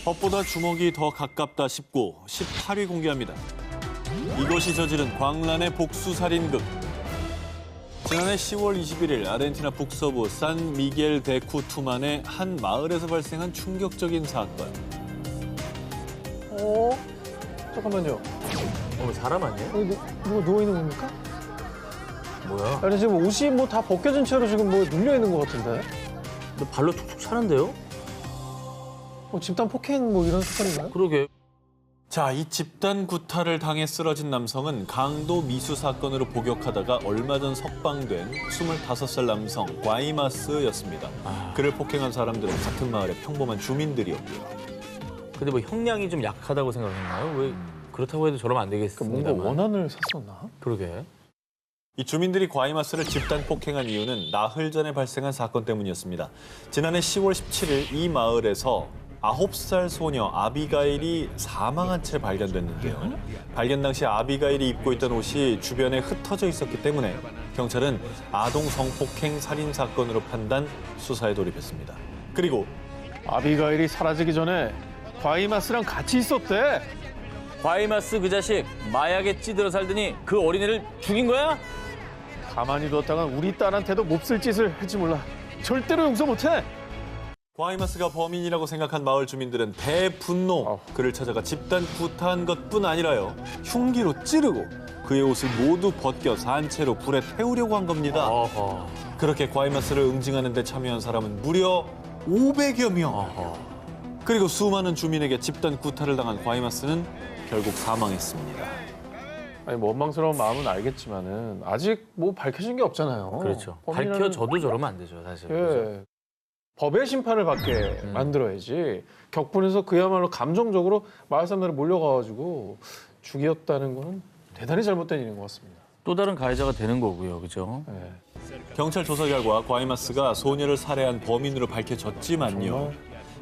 법보다 주먹이 더 가깝다 싶고 18위 공개합니다. 이것이 저지른 광란의 복수살인극. 지난해 10월 21일 아르헨티나 북서부 산 미겔 데 쿠투만의 한 마을에서 발생한 충격적인 사건. 잠깐만요. 사람 아니에요? 여기 누가 누워있는 겁니까? 뭐야? 아니, 지금 옷이 뭐 다 벗겨진 채로 지금 뭐 눌려있는 것 같은데? 너 발로 툭툭 차는데요? 집단 폭행 뭐 이런 사건인가요? 그러게. 자, 이 집단 구타를 당해 쓰러진 남성은 강도 미수 사건으로 복역하다가 얼마 전 석방된 25살 남성 과이마스였습니다. 그를 폭행한 사람들은 같은 마을의 평범한 주민들이었고요. 근데 뭐 형량이 좀 약하다고 생각했나요? 왜 그렇다고 해도 저러면 안 되겠습니다만. 뭔가 원한을 샀었나? 그러게. 이 주민들이 과이마스를 집단 폭행한 이유는 나흘 전에 발생한 사건 때문이었습니다. 지난해 10월 17일 이 마을에서 9살 소녀 아비가일이 사망한 채 발견됐는데요. 발견 당시 아비가일이 입고 있던 옷이 주변에 흩어져 있었기 때문에 경찰은 아동 성폭행 살인 사건으로 판단 수사에 돌입했습니다. 그리고 아비가일이 사라지기 전에 과이마스랑 같이 있었대. 과이마스 그 자식 마약에 찌들어 살더니 그 어린애를 죽인 거야? 가만히 두었다간 우리 딸한테도 몹쓸 짓을 할지 몰라. 절대로 용서 못해. 과이마스가 범인이라고 생각한 마을 주민들은 대분노. 그를 찾아가 집단 구타한 것뿐 아니라요. 흉기로 찌르고 그의 옷을 모두 벗겨 산채로 불에 태우려고 한 겁니다. 어허. 그렇게 과이마스를 응징하는 데 참여한 사람은 무려 500여 명. 어허. 그리고 수많은 주민에게 집단 구타를 당한 과이마스는 결국 사망했습니다. 아니 뭐 원망스러운 마음은 알겠지만은 아직 뭐 밝혀진 게 없잖아요. 그렇죠. 범인은- 밝혀져도 저러면 안 되죠, 사실. 그죠? 예. 법의 심판을 받게 만들어야지. 격분해서 그야말로 감정적으로 마을 사람들이 몰려가가지고 죽였다는 거는 대단히 잘못된 일인 것 같습니다. 또 다른 가해자가 되는 거고요, 그죠? 예. 경찰 조사 결과 과이마스가 소녀를 살해한 범인으로 밝혀졌지만요. 정말?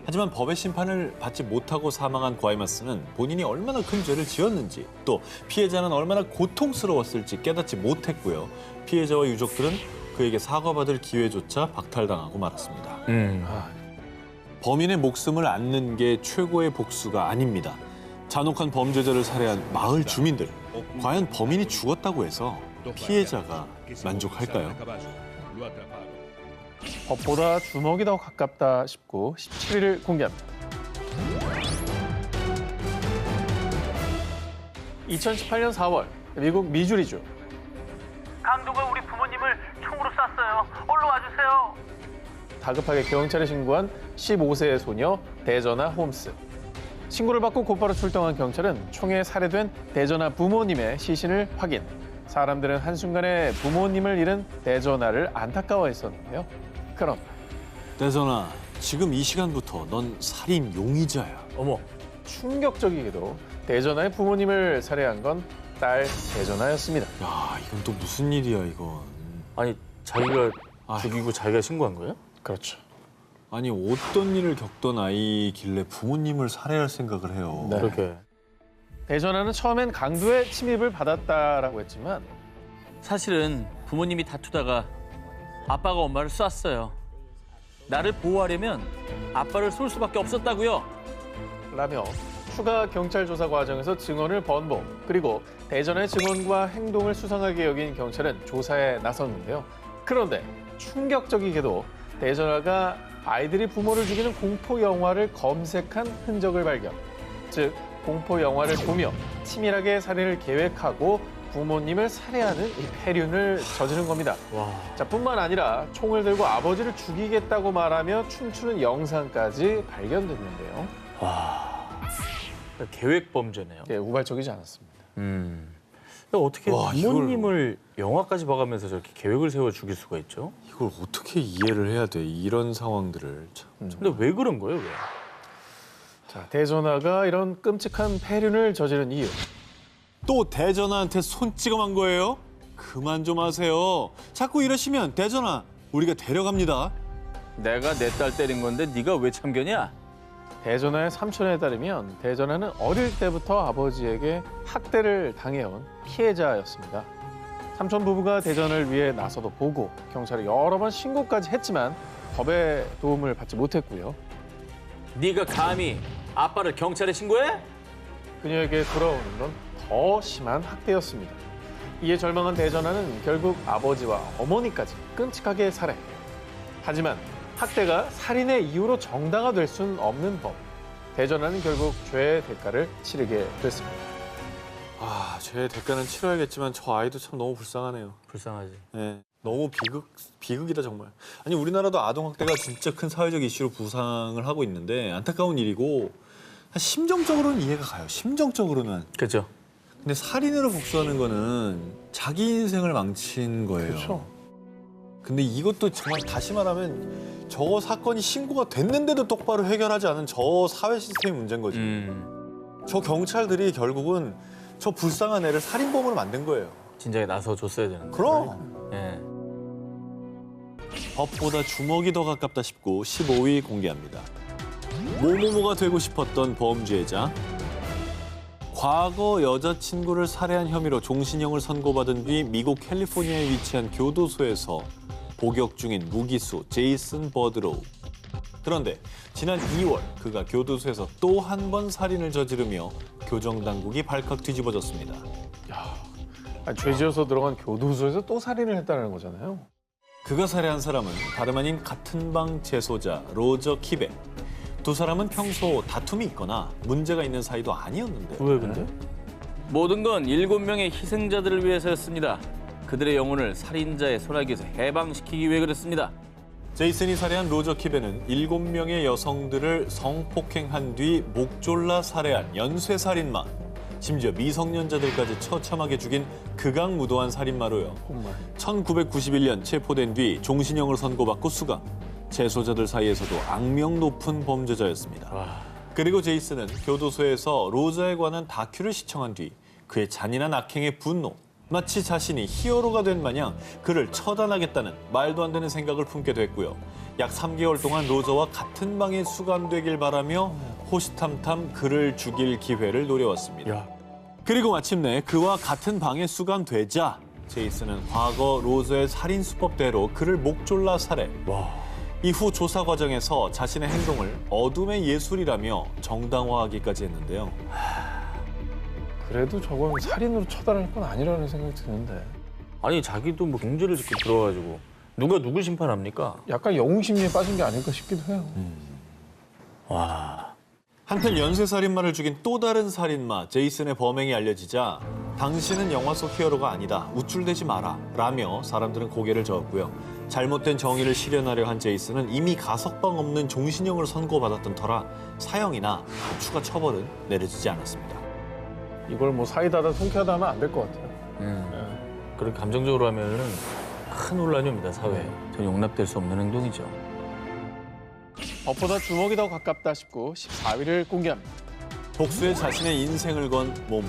하지만 법의 심판을 받지 못하고 사망한 과이마스는 본인이 얼마나 큰 죄를 지었는지 또 피해자는 얼마나 고통스러웠을지 깨닫지 못했고요. 피해자와 유족들은 그에게 사과받을 기회조차 박탈당하고 말았습니다. 범인의 목숨을 앗는 게 최고의 복수가 아닙니다. 잔혹한 범죄자를 살해한 마을 주민들. 과연 범인이 죽었다고 해서 피해자가 만족할까요? 법보다 주먹이 더 가깝다 싶고 17일 공개합니다. 2018년 4월 미국 미주리주. 강도가 우리 부모님을 총으로 쐈어요. 얼른 와주세요. 다급하게 경찰에 신고한 15세의 소녀 데저나 홈스. 신고를 받고 곧바로 출동한 경찰은 총에 살해된 데저나 부모님의 시신을 확인. 사람들은 한순간에 부모님을 잃은 데저나를 안타까워했었는데요. 그런데 대선아, 지금 이 시간부터 넌 살인 용의자야. 어머. 충격적이게도 데저나의 부모님을 살해한 건 딸 데저나였습니다. 야, 이건 또 무슨 일이야, 이건. 아니, 자기가 아이고. 죽이고 자기가 신고한 거예요? 그렇죠. 아니, 어떤 일을 겪던 아이길래 부모님을 살해할 생각을 해요. 네. 그렇게. 데저나는 처음엔 강도의 침입을 받았다라고 했지만 사실은 부모님이 다투다가 아빠가 엄마를 쐈어요. 나를 보호하려면 아빠를 쏠 수밖에 없었다고요. 라며 추가 경찰 조사 과정에서 증언을 번복, 그리고 데저나의 증언과 행동을 수상하게 여긴 경찰은 조사에 나섰는데요. 그런데 충격적이게도 데저나가 아이들이 부모를 죽이는 공포 영화를 검색한 흔적을 발견. 즉 공포 영화를 보며 치밀하게 살해를 계획하고 부모님을 살해하는 이 폐륜을 저지른 겁니다. 와. 자, 뿐만 아니라 총을 들고 아버지를 죽이겠다고 말하며 춤추는 영상까지 발견됐는데요. 계획 범죄네요. 예, 우발적이지 않았습니다. 어떻게 와, 부모님을 영화까지 봐가면서 저렇게 계획을 세워 죽일 수가 있죠? 이걸 어떻게 이해를 해야 돼, 이런 상황들을. 참. 근데 왜 그런 거예요, 왜? 자, 데저나가 이런 끔찍한 폐륜을 저지른 이유. 또 대전아한테 손 찍어만 거예요? 그만 좀 하세요. 자꾸 이러시면 대전아, 우리가 데려갑니다. 내가 내 딸 때린 건데 네가 왜 참견이야? 데저나의 삼촌에 따르면 데저나는 어릴 때부터 아버지에게 학대를 당해온 피해자였습니다. 삼촌 부부가 대전을 위해 나서도 보고 경찰에 여러 번 신고까지 했지만 법의 도움을 받지 못했고요. 네가 감히 아빠를 경찰에 신고해? 그녀에게 돌아오는 건 더 심한 학대였습니다. 이에 절망한 대전하는 결국 아버지와 어머니까지 끔찍하게 살해. 하지만 학대가 살인의 이유로 정당화될 수는 없는 법. 대전하는 결국 죄의 대가를 치르게 됐습니다. 아, 죄의 대가는 치러야겠지만 저 아이도 참 너무 불쌍하네요. 불쌍하지. 네, 너무 비극이다 정말. 아니 우리나라도 아동 학대가 진짜 큰 사회적 이슈로 부상을 하고 있는데 안타까운 일이고 심정적으로는 이해가 가요. 심정적으로는. 그렇죠. 근데 살인으로 복수하는 거는 자기 인생을 망친 거예요. 그렇죠. 근데 이것도 정말 다시 말하면 저 사건이 신고가 됐는데도 똑바로 해결하지 않은 저 사회 시스템이 문제인 거지. 저 경찰들이 결국은 저 불쌍한 애를 살인범으로 만든 거예요. 진작에 나서줬어야 되는데. 그럼. 예. 법보다 주먹이 더 가깝다 싶고 15위 공개합니다. 모모모가 되고 싶었던 범죄자. 과거 여자친구를 살해한 혐의로 종신형을 선고받은 뒤 미국 캘리포니아에 위치한 교도소에서 복역 중인 무기수 제이슨 버드로우. 그런데 지난 2월 그가 교도소에서 또 한 번 살인을 저지르며 교정당국이 발칵 뒤집어졌습니다. 아니, 죄지어서 들어간 교도소에서 또 살인을 했다는 거잖아요. 그가 살해한 사람은 다름 아닌 같은 방 재소자 로저 키베. 두 사람은 평소 다툼이 있거나 문제가 있는 사이도 아니었는데 왜 근데? 모든 건 7명의 희생자들을 위해서였습니다. 그들의 영혼을 살인자의 소나기에서 해방시키기 위해 그랬습니다. 제이슨이 살해한 로저 키베는 7명의 여성들을 성폭행한 뒤 목졸라 살해한 연쇄살인마. 심지어 미성년자들까지 처참하게 죽인 극악무도한 살인마로요. 정말. 1991년 체포된 뒤 종신형을 선고받고 수감. 재소자들 사이에서도 악명 높은 범죄자였습니다. 그리고 제이슨은 교도소에서 로저에 관한 다큐를 시청한 뒤 그의 잔인한 악행에 분노, 마치 자신이 히어로가 된 마냥 그를 처단하겠다는 말도 안 되는 생각을 품게 됐고요. 약 3개월 동안 로저와 같은 방에 수감되길 바라며 호시탐탐 그를 죽일 기회를 노려왔습니다. 그리고 마침내 그와 같은 방에 수감되자 제이슨은 과거 로저의 살인 수법대로 그를 목졸라 살해. 이후 조사 과정에서 자신의 행동을 어둠의 예술이라며 정당화하기까지 했는데요. 그래도 저건 살인으로 처단할 건 아니라는 생각이 드는데. 아니 자기도 뭐 경제를 짓고 들어가지고 누가 누굴 심판합니까? 약간 영웅심리에 빠진 게 아닐까 싶기도 해요. 와. 한편 연쇄살인마를 죽인 또 다른 살인마 제이슨의 범행이 알려지자 당신은 영화 속 히어로가 아니다. 우쭐대지 마라. 라며 사람들은 고개를 저었고요. 잘못된 정의를 실현하려 한 제이슨은 이미 가석방 없는 종신형을 선고받았던 터라 사형이나 추가 처벌은 내려지지 않았습니다. 이걸 뭐 사이다다 통쾌하다 하면 안 될 것 같아요. 그렇게 감정적으로 하면은 큰 논란이 옵니다, 사회에. 전 용납될 수 없는 행동이죠. 법보다 주먹이 더 가깝다 싶고 14위를 공개합니다. 복수에 자신의 인생을 건 모모.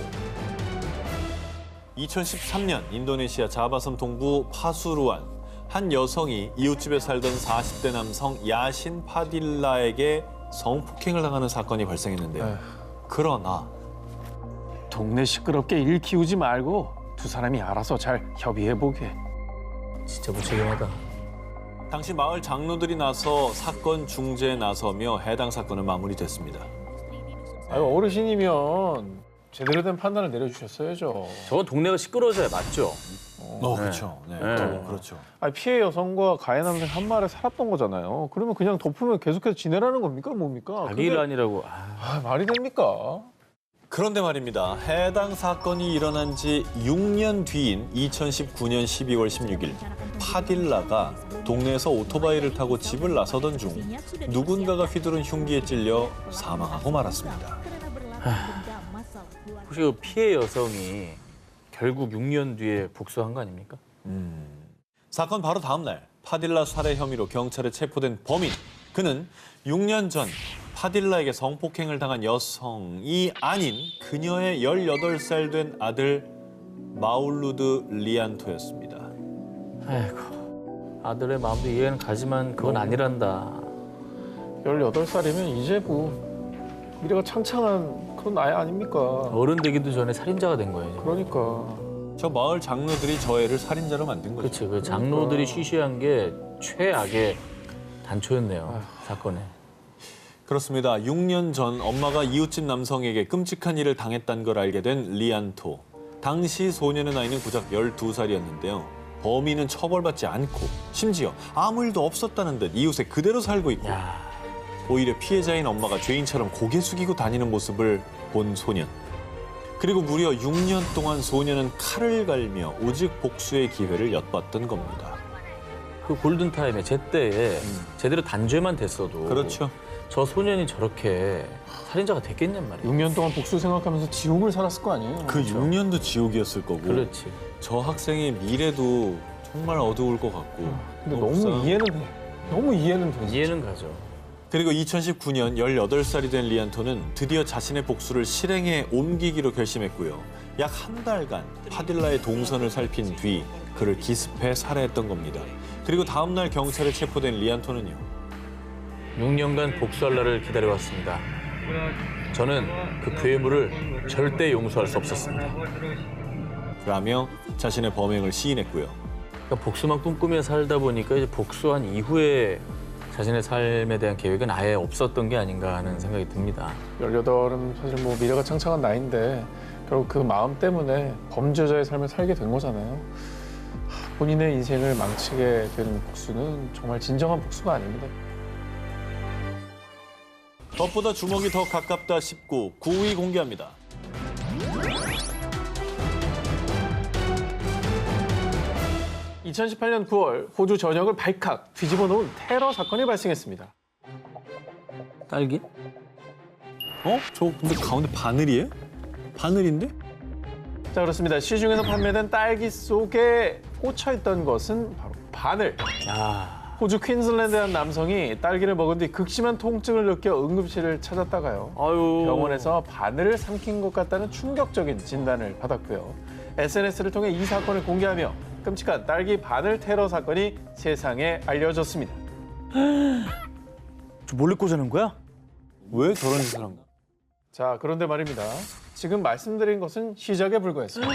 2013년 인도네시아 자바섬 동부 파수루안 한 여성이 이웃집에 살던 40대 남성 야신 파딜라에게 성폭행을 당하는 사건이 발생했는데요. 그러나 동네 시끄럽게 일 키우지 말고 두 사람이 알아서 잘 협의해보게. 진짜 무책임하다. 당시 마을 장로들이 나서 사건 중재에 나서며 해당 사건은 마무리됐습니다. 아유, 어르신이면 제대로 된 판단을 내려주셨어야죠. 저건 동네가 시끄러워져야 맞죠? 그렇죠. 네. 네. 그렇죠. 아니, 피해 여성과 가해 남성 한 마을에 살았던 거잖아요. 그러면 그냥 덮으면 계속해서 지내라는 겁니까? 뭡니까? 자기 일 아니라고. 말이 됩니까? 그런데 말입니다. 해당 사건이 일어난 지 6년 뒤인 2019년 12월 16일 파딜라가 동네에서 오토바이를 타고 집을 나서던 중 누군가가 휘두른 흉기에 찔려 사망하고 말았습니다. 혹시 그 피해 여성이 결국 6년 뒤에 복수한 거 아닙니까? 사건 바로 다음 날 파딜라 살해 혐의로 경찰에 체포된 범인. 그는 6년 전 파딜라에게 성폭행을 당한 여성이 아닌 그녀의 18살 된 아들 마울루드 리안토였습니다. 아이고, 아들의 마음도 이해는 가지만 그건 아니란다. 18살이면 이제 뭐 미래가 창창한 그런 나이 아닙니까? 어른 되기도 전에 살인자가 된 거예요. 지금. 그러니까. 저 마을 장로들이 저 애를 살인자로 만든 거죠. 그렇지. 그 장로들이 쉬쉬한 게 최악의 단초였네요. 사건에. 그렇습니다. 6년 전 엄마가 이웃집 남성에게 끔찍한 일을 당했다는 걸 알게 된 리안토. 당시 소년의 나이는 고작 12살이었는데요. 범인은 처벌받지 않고 심지어 아무 일도 없었다는 듯 이웃에 그대로 살고 있고 오히려 피해자인 엄마가 죄인처럼 고개 숙이고 다니는 모습을 본 소년. 그리고 무려 6년 동안 소년은 칼을 갈며 오직 복수의 기회를 엿봤던 겁니다. 그 골든타임에 제때에 제대로 단죄만 됐어도 그렇죠. 저 소년이 저렇게 살인자가 됐겠냔 말이에요. 6년 동안 복수 생각하면서 지옥을 살았을 거 아니에요? 그 6년도 지옥이었을 거고 그렇지. 저 학생의 미래도 정말 어두울 것 같고 근데 목사- 너무 이해는 돼. 너무 이해는 돼. 이해는 가죠. 그리고 2019년 18살이 된 리안토는 드디어 자신의 복수를 실행에 옮기기로 결심했고요. 약 한 달간 파딜라의 동선을 살핀 뒤 그를 기습해 살해했던 겁니다. 그리고 다음 날 경찰에 체포된 리안토는요. 6년간 복수할 날을 기다려왔습니다. 저는 그 괴물을 절대 용서할 수 없었습니다. 라며 자신의 범행을 시인했고요. 그러니까 복수만 꿈꾸며 살다 보니까 이제 복수한 이후에 자신의 삶에 대한 계획은 아예 없었던 게 아닌가 하는 생각이 듭니다. 18은 사실 뭐 미래가 창창한 나이인데 결국 그 마음 때문에 범죄자의 삶을 살게 된 거잖아요. 본인의 인생을 망치게 되는 복수는 정말 진정한 복수가 아닙니다. 덫보다 주먹이 더 가깝다 19, 9위 공개합니다. (2018년 9월) 호주 전역을 발칵 뒤집어 놓은 테러 사건이 발생했습니다. 딸기? 저 근데 가운데 바늘이에요? 바늘인데? 자, 그렇습니다. 시중에서 판매된 딸기 속에 꽂혀있던 것은 바로 바늘. 야, 호주 퀸즐랜드의 한 남성이 딸기를 먹은 뒤 극심한 통증을 느껴 응급실을 찾았다가요. 아유. 병원에서 바늘을 삼킨 것 같다는 충격적인 진단을 받았고요. SNS를 통해 이 사건을 공개하며 끔찍한 딸기 바늘 테러 사건이 세상에 알려졌습니다. 저 몰래 꽂아놓은 거야? 왜 저런 짓을 한 거야? 자, 그런데 말입니다. 지금 말씀드린 것은 시작에 불과했습니다.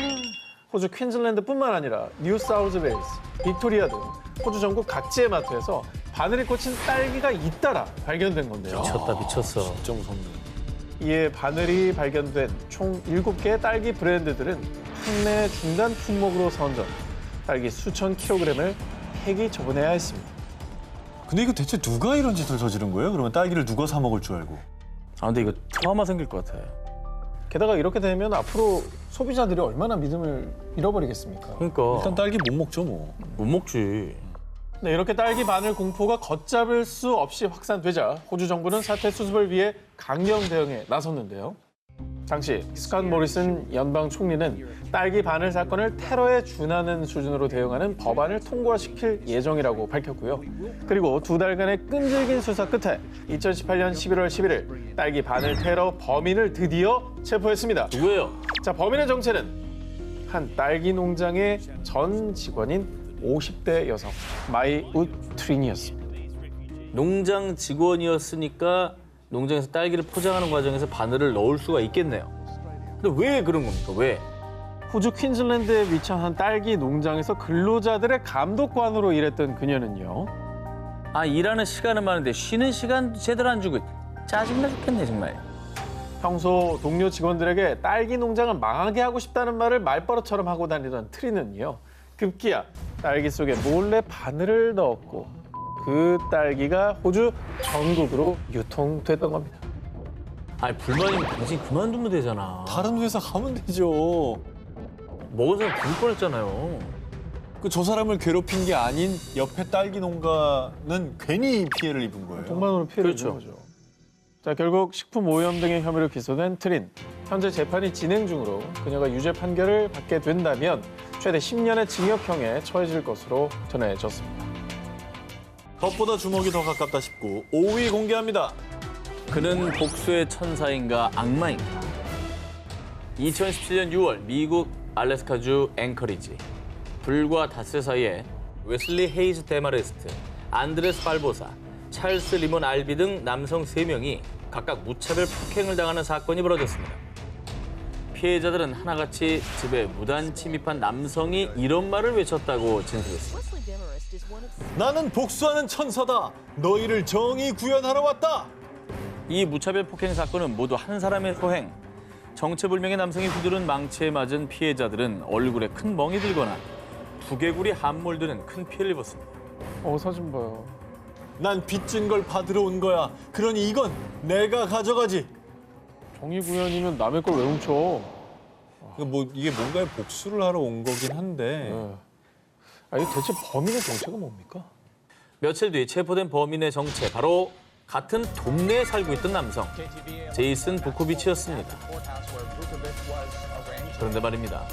호주 퀸즐랜드뿐만 아니라 뉴사우스웨일스, 빅토리아 등 호주 전국 각지의 마트에서 바늘이 꽂힌 딸기가 잇따라 발견된 건데요. 미쳤다, 미쳤어. 진짜 무섭네. 이에 바늘이 발견된 총 7개의 딸기 브랜드들은 판매 중단 품목으로 선정, 딸기 수천 킬로그램을 폐기 처분해야 했습니다. 근데 이거 대체 누가 이런 짓을 저지른 거예요? 그러면 딸기를 누가 사 먹을 줄 알고? 아, 근데 이거 트라우마 생길 것 같아. 게다가 이렇게 되면 앞으로 소비자들이 얼마나 믿음을 잃어버리겠습니까? 그러니까 일단 딸기 못 먹죠 뭐. 못 먹지. 네, 이렇게 딸기 바늘 공포가 걷잡을 수 없이 확산되자 호주 정부는 사태 수습을 위해 강경 대응에 나섰는데요. 당시 스캇 모리슨 연방 총리는 딸기 바늘 사건을 테러에 준하는 수준으로 대응하는 법안을 통과시킬 예정이라고 밝혔고요. 그리고 2달간의 끈질긴 수사 끝에 2018년 11월 11일 딸기 바늘 테러 범인을 드디어 체포했습니다. 누구예요? 자, 범인의 정체는 한 딸기 농장의 전 직원인 50대 여성 마이 우트린이었습니다. 농장 직원이었으니까 농장에서 딸기를 포장하는 과정에서 바늘을 넣을 수가 있겠네요. 근데 왜 그런 겁니까? 왜? 호주 퀸즐랜드에 위치한 한 딸기 농장에서 근로자들의 감독관으로 일했던 그녀는요. 아, 일하는 시간은 많은데 쉬는 시간도 제대로 안 주고 짜증나 죽겠네 정말. 평소 동료 직원들에게 딸기 농장을 망하게 하고 싶다는 말을 말버릇처럼 하고 다니던 트리는요. 급기야 딸기 속에 몰래 바늘을 넣었고 그 딸기가 호주 전국으로 유통됐던 겁니다. 아니, 불만이면 당신 그만두면 되잖아. 다른 회사 가면 되죠. 먹은 사람 죽을 뻔했잖아요. 저 사람을 괴롭힌 게 아닌 옆에 딸기 농가는 괜히 피해를 입은 거예요. 동반으로 피해를 그렇죠. 입은 거죠. 자, 결국 식품 오염 등의 혐의로 기소된 트린. 현재 재판이 진행 중으로 그녀가 유죄 판결을 받게 된다면 최대 10년의 징역형에 처해질 것으로 전해졌습니다. 덫보다 주먹이 더 가깝다 19, 5위 공개합니다. 그는 복수의 천사인가 악마인가? 2017년 6월 미국 알래스카주 앵커리지. 불과 닷새 사이에 웨슬리 헤이즈 데마레스트, 안드레스 발보사, 찰스 리몬 알비 등 남성 3명이 각각 무차별 폭행을 당하는 사건이 벌어졌습니다. 피해자들은 하나같이 집에 무단 침입한 남성이 이런 말을 외쳤다고 진술했습니다. 나는 복수하는 천사다. 너희를 정의 구현하러 왔다. 이 무차별 폭행 사건은 모두 한 사람의 소행. 정체불명의 남성이 휘두른 망치에 맞은 피해자들은 얼굴에 큰 멍이 들거나 두개골이 함몰되는 큰 피해를 입었습니다. 사진 봐요. 난 빚진 걸 받으러 온 거야. 그러니 이건 내가 가져가지. 정의구현이면 남의 걸 왜 훔쳐? 이게 뭔가의 복수를 하러 온 거긴 한데. 아니 대체 범인의 정체가 뭡니까? 며칠 뒤 체포된 범인의 정체, 바로 같은 동네에 살고 있던 남성, 제이슨 부코비치였습니다. 그런데 말입니다.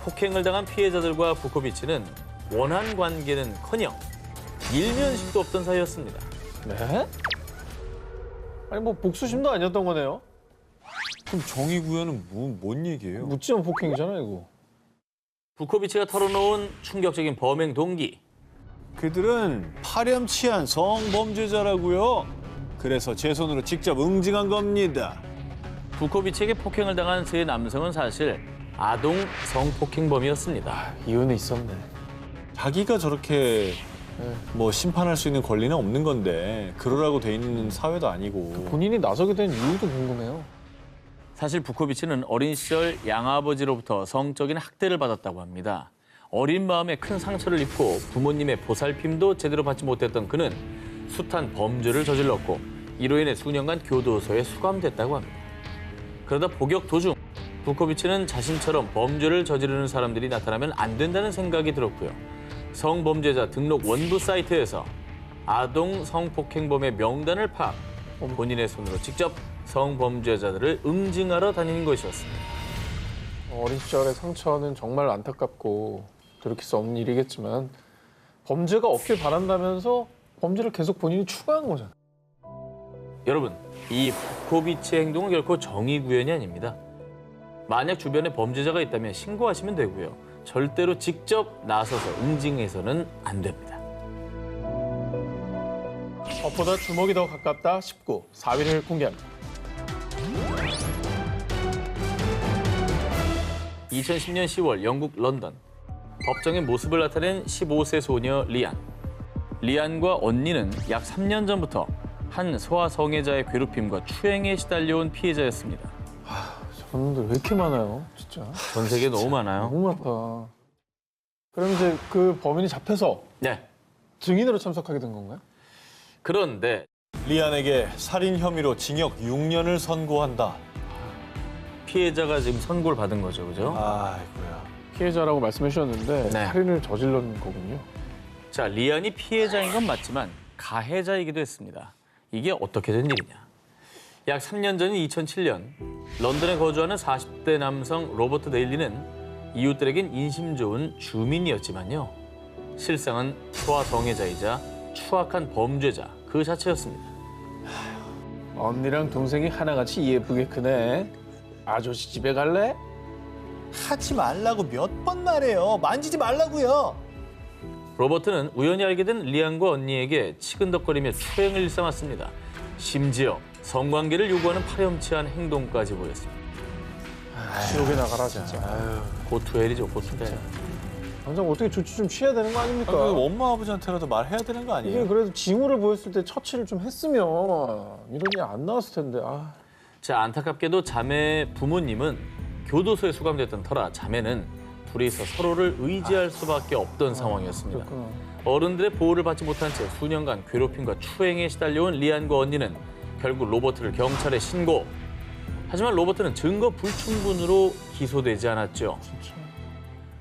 폭행을 당한 피해자들과 부코비치는 원한 관계는커녕 일면식도 없던 사이였습니다. 네? 아니 뭐 복수심도 아니었던 거네요. 그럼 정의 구현은 뭔 얘기예요? 묻지마 폭행이잖아 이거. 부코비치가 털어놓은 충격적인 범행 동기. 그들은 파렴치한 성범죄자라고요. 그래서 제 손으로 직접 응징한 겁니다. 부코비치에게 폭행을 당한 세 남성은 사실 아동 성폭행범이었습니다. 이유는 있었네. 자기가 저렇게 심판할 수 있는 권리는 없는 건데 그러라고 돼 있는 사회도 아니고. 본인이 나서게 된 이유도 궁금해요. 사실 부코비치는 어린 시절 양아버지로부터 성적인 학대를 받았다고 합니다. 어린 마음에 큰 상처를 입고 부모님의 보살핌도 제대로 받지 못했던 그는 숱한 범죄를 저질렀고 이로 인해 수년간 교도소에 수감됐다고 합니다. 그러다 복역 도중 부코비치는 자신처럼 범죄를 저지르는 사람들이 나타나면 안 된다는 생각이 들었고요. 성범죄자 등록 원부 사이트에서 아동 성폭행범의 명단을 파악, 본인의 손으로 직접 성범죄자들을 응징하러 다니는 것이었습니다. 어린 시절의 상처는 정말 안타깝고 돌이킬 수 없는 일이겠지만 범죄가 없길 바란다면서 범죄를 계속 본인이 추가한 거잖아요. 여러분, 이 부코비치의 행동은 결코 정의 구현이 아닙니다. 만약 주변에 범죄자가 있다면 신고하시면 되고요. 절대로 직접 나서서 응징해서는 안 됩니다. 법보다 주먹이 더 가깝다 19, 4위를 공개합니다. 2010년 10월 영국 런던. 법정의 모습을 나타낸 15세 소녀 리안. 리안과 언니는 약 3년 전부터 한 소아성애자의 괴롭힘과 추행에 시달려온 피해자였습니다. 저분들 왜 이렇게 많아요, 진짜. 전 세계에 너무 많아요. 너무 많다. 그럼 이제 그 범인이 잡혀서 네. 증인으로 참석하게 된 건가요? 그런데 리안에게 살인 혐의로 징역 6년을 선고한다. 피해자가 지금 선고를 받은 거죠, 그죠? 아이고야. 피해자라고 말씀해 주셨는데 네. 살인을 저질렀는 거군요. 자, 리안이 피해자인 건 맞지만 가해자이기도 했습니다. 이게 어떻게 된 일이냐. 약 3년 전인 2007년 런던에 거주하는 40대 남성 로버트 데일리는 이웃들에겐 인심 좋은 주민이었지만요. 실상은 소아성애자이자 추악한 범죄자 그 자체였습니다. 언니랑 동생이 하나같이 예쁘게 크네. 아저씨 집에 갈래? 하지 말라고 몇 번 말해요. 만지지 말라고요. 로버트는 우연히 알게 된 리안과 언니에게 치근덕거리며 추행을 일삼았습니다. 심지어 성관계를 요구하는 파렴치한 행동까지 보였습니다. 지옥에 나가라 진짜. 고투헬이죠, 고투헬. 당장 어떻게 조치 좀 취해야 되는 거 아닙니까? 엄마 아버지한테라도 말해야 되는 거 아니에요? 이게 그래도 징후를 보였을 때 처치를 좀 했으면 이런 일이 안 나왔을 텐데. 자, 안타깝게도 자매 부모님은 교도소에 수감됐던 터라 자매는 둘이서 서로를 의지할 수밖에 없던 상황이었습니다. 그렇구나. 어른들의 보호를 받지 못한 채 수년간 괴롭힘과 추행에 시달려온 리안과 언니는 결국 로버트를 경찰에 신고. 하지만 로버트는 증거 불충분으로 기소되지 않았죠.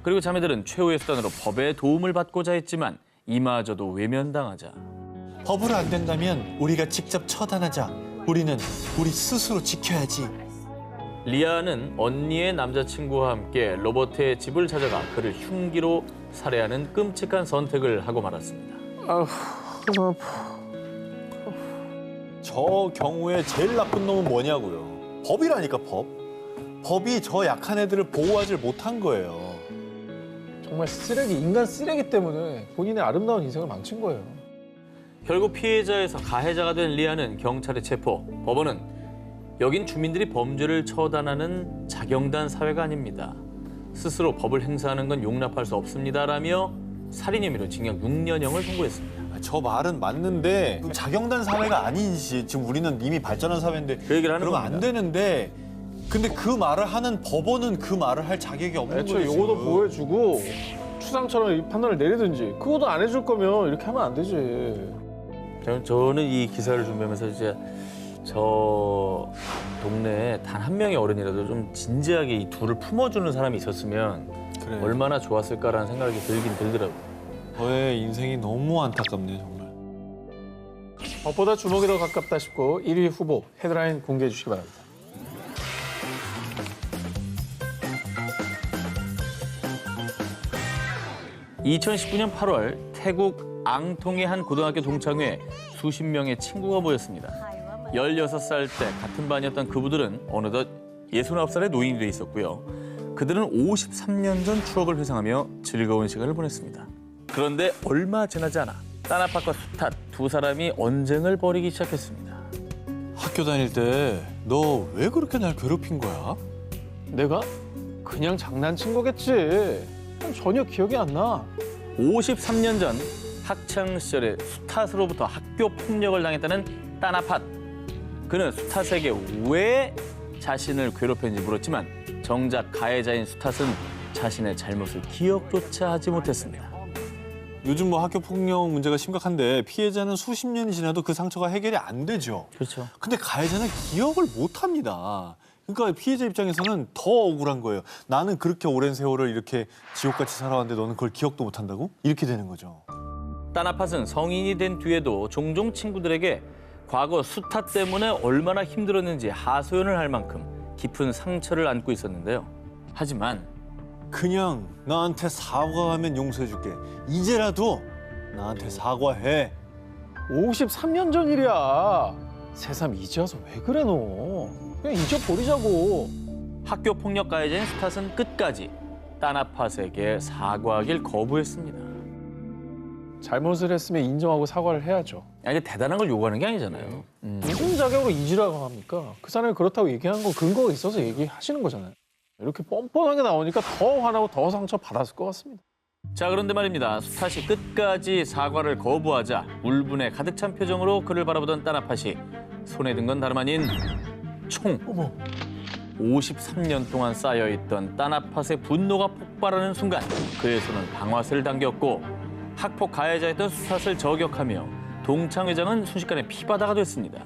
그리고 자매들은 최후의 수단으로 법의 도움을 받고자 했지만 이마저도 외면당하자. 법으로 안 된다면 우리가 직접 처단하자. 우리는 우리 스스로 지켜야지. 리아는 언니의 남자친구와 함께 로버트의 집을 찾아가 그를 흉기로 살해하는 끔찍한 선택을 하고 말았습니다. 저 경우에 제일 나쁜 놈은 뭐냐고요. 법이라니까, 법. 법이 저 약한 애들을 보호하지 못한 거예요. 정말 쓰레기, 인간 쓰레기 때문에 본인의 아름다운 인생을 망친 거예요. 결국 피해자에서 가해자가 된 리아는 경찰에 체포. 법원은 여긴 주민들이 범죄를 처단하는 자경단 사회가 아닙니다. 스스로 법을 행사하는 건 용납할 수 없습니다라며 살인 혐의로 징역 6년형을 선고했습니다. 저 말은 맞는데 자경단 사회가 아닌 시 지금 우리는 이미 발전한 사회인데 그 얘기를 하는 그러면 겁니다. 안 되는데 근데 그 말을 하는 법원은 그 말을 할 자격이 없는 거죠. 애초에 요거도 지금. 보호해주고 추상처럼 이 판단을 내리든지 그것도 안 해줄 거면 이렇게 하면 안 되지. 저는 이 기사를 준비하면서 이제 저 동네에 단 한 명의 어른이라도 좀 진지하게 이 둘을 품어주는 사람이 있었으면 그래. 얼마나 좋았을까라는 생각이 들긴 들더라고요. 저의 인생이 너무 안타깝네요 정말. 법보다 주먹이 더 가깝다 싶고 1위 후보 헤드라인 공개해 주시기 바랍니다. (2019년 8월) 태국 앙통의 한 고등학교 동창회에 수십 명의 친구가 모였습니다. 16살 때 같은 반이었던 그부들은 어느덧 69살의 노인이 돼 있었고요. 그들은 53년 전 추억을 회상하며 즐거운 시간을 보냈습니다. 그런데 얼마 지나지 않아 따나팟과 수탓 두 사람이 언쟁을 벌이기 시작했습니다. 학교 다닐 때 너 왜 그렇게 날 괴롭힌 거야? 내가 그냥 장난친 거겠지. 전혀 기억이 안 나. 53년 전 학창 시절에 수탓으로부터 학교 폭력을 당했다는 따나팟. 그는 수탓에게 왜 자신을 괴롭혔는지 물었지만 정작 가해자인 수탓은 자신의 잘못을 기억조차 하지 못했습니다. 요즘 뭐 학교 폭력 문제가 심각한데 피해자는 수십 년이 지나도 그 상처가 해결이 안 되죠. 그렇죠. 근데 가해자는 기억을 못 합니다. 그러니까 피해자 입장에서는 더 억울한 거예요. 나는 그렇게 오랜 세월을 이렇게 지옥같이 살아왔는데 너는 그걸 기억도 못 한다고? 이렇게 되는 거죠. 따나팟은 성인이 된 뒤에도 종종 친구들에게 과거 수탓 때문에 얼마나 힘들었는지 하소연을 할 만큼 깊은 상처를 안고 있었는데요. 하지만 그냥 나한테 사과하면 용서해줄게. 이제라도 나한테 사과해. 53년 전 일이야. 새삼 이제 와서 왜 그래 너. 그냥 잊어버리자고. 학교 폭력 가해자인 수탓은 끝까지 따나팟에게 사과하길 거부했습니다. 잘못을 했으면 인정하고 사과를 해야죠. 아니, 대단한 걸 요구하는 게 아니잖아요. 무슨 자격으로 잊으라고 합니까? 그 사람이 그렇다고 얘기한 건 근거가 있어서 얘기하시는 거잖아요. 이렇게 뻔뻔하게 나오니까 더 화나고 더 상처 받았을 것 같습니다. 자, 그런데 말입니다. 수탓이 끝까지 사과를 거부하자 울분에 가득 찬 표정으로 그를 바라보던 따나팟이 손에 든 건 다름 아닌 총. 53년 동안 쌓여있던 따나팟의 분노가 폭발하는 순간 그의 손은 방아쇠를 당겼고 학폭 가해자였던 수탓을 저격하며 동창회장은 순식간에 피바다가 됐습니다.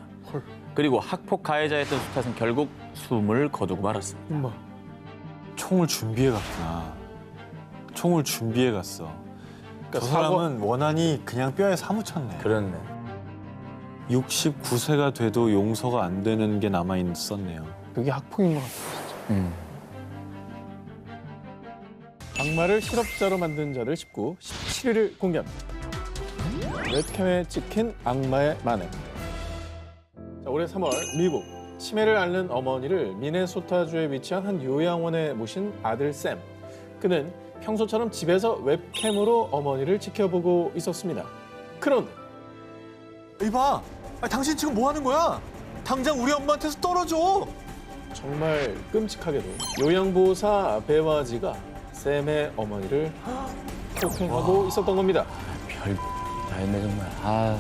그리고 학폭 가해자였던 수탓은 결국 숨을 거두고 말았습니다. 총을 준비해 갔구나. 총을 준비해 갔어. 그러니까 저 사람은 원한이 그냥 뼈에 사무쳤네. 그렇네. 69세가 돼도 용서가 안 되는 게 남아 있었네요. 그게 학폭인 것 같아요. 악마를 실업자로 만든 자들 19, 17일을 공개합니다. 웹캠에 찍힌 악마의 만행. 자, 올해 3월 미국 치매를 앓는 어머니를 미네소타주에 위치한 한 요양원에 모신 아들 샘. 그는 평소처럼 집에서 웹캠으로 어머니를 지켜보고 있었습니다. 그런데 이봐, 당신 지금 뭐 하는 거야? 당장 우리 엄마한테서 떨어져. 정말 끔찍하게도 요양보호사 배와지가 샘의 어머니를 폭행하고 있었던 겁니다. 별 다 했네 정말.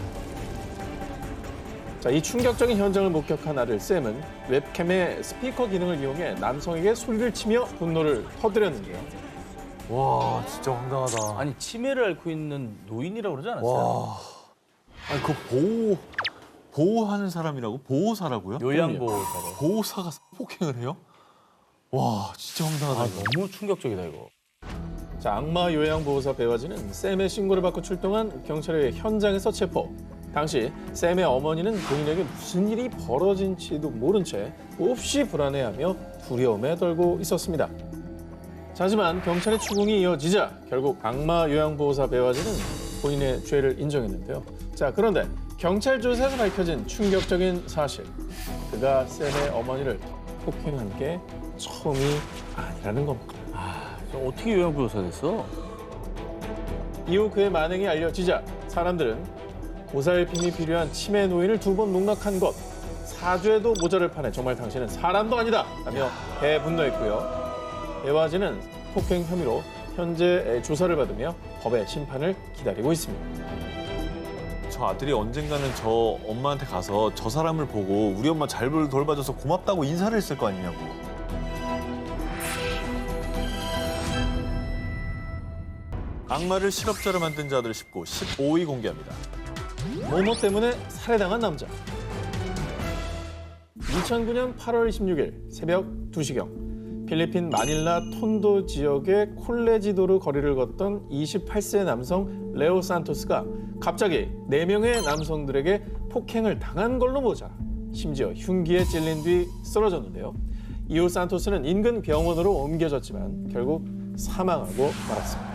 자, 이 충격적인 현장을 목격한 아들 샘은 웹캠의 스피커 기능을 이용해 남성에게 소리를 치며 분노를 터뜨렸는데요. 와, 진짜 황당하다. 아니, 치매를 앓고 있는 노인이라고 그러지 않았어요? 와, 아니 그 보호하는 사람이라고? 보호사라고요? 요양보호사로. 보호사가 폭행을 해요? 와, 진짜 황당하다. 이거. 너무 충격적이다 이거. 자, 악마 요양보호사 배와지는 샘의 신고를 받고 출동한 경찰의 현장에서 체포. 당시 샘의 어머니는 본인에게 무슨 일이 벌어진지도 모른 채 몹시 불안해하며 두려움에 떨고 있었습니다. 하지만 경찰의 추궁이 이어지자 결국 악마 요양보호사 배와지는 본인의 죄를 인정했는데요. 자, 그런데 경찰 조사에서 밝혀진 충격적인 사실. 그가 샘의 어머니를 폭행한 게 처음이 아니라는 겁니다. 어떻게 요양보호사 됐어? 이후 그의 만행이 알려지자 사람들은 보살핌이 필요한 치매 노인을 2번 농락한 것, 사죄도 모자를 파네 정말 당신은 사람도 아니다 라며 대분노했고요. 배와지는 폭행 혐의로 현재 조사를 받으며 법의 심판을 기다리고 있습니다. 저 아들이 언젠가는 저 엄마한테 가서 저 사람을 보고 우리 엄마 잘 돌봐줘서 고맙다고 인사를 했을 거 아니냐고. 악마를 실업자로 만든 자들 19, 15위 공개합니다. 모모 때문에 살해당한 남자. 2009년 8월 26일 새벽 2시경 필리핀 마닐라 톤도 지역의 콜레지도르 거리를 걷던 28세 남성 레오 산토스가 갑자기 4명의 남성들에게 폭행을 당한 걸로 보자 심지어 흉기에 찔린 뒤 쓰러졌는데요. 이후 산토스는 인근 병원으로 옮겨졌지만 결국 사망하고 말았습니다.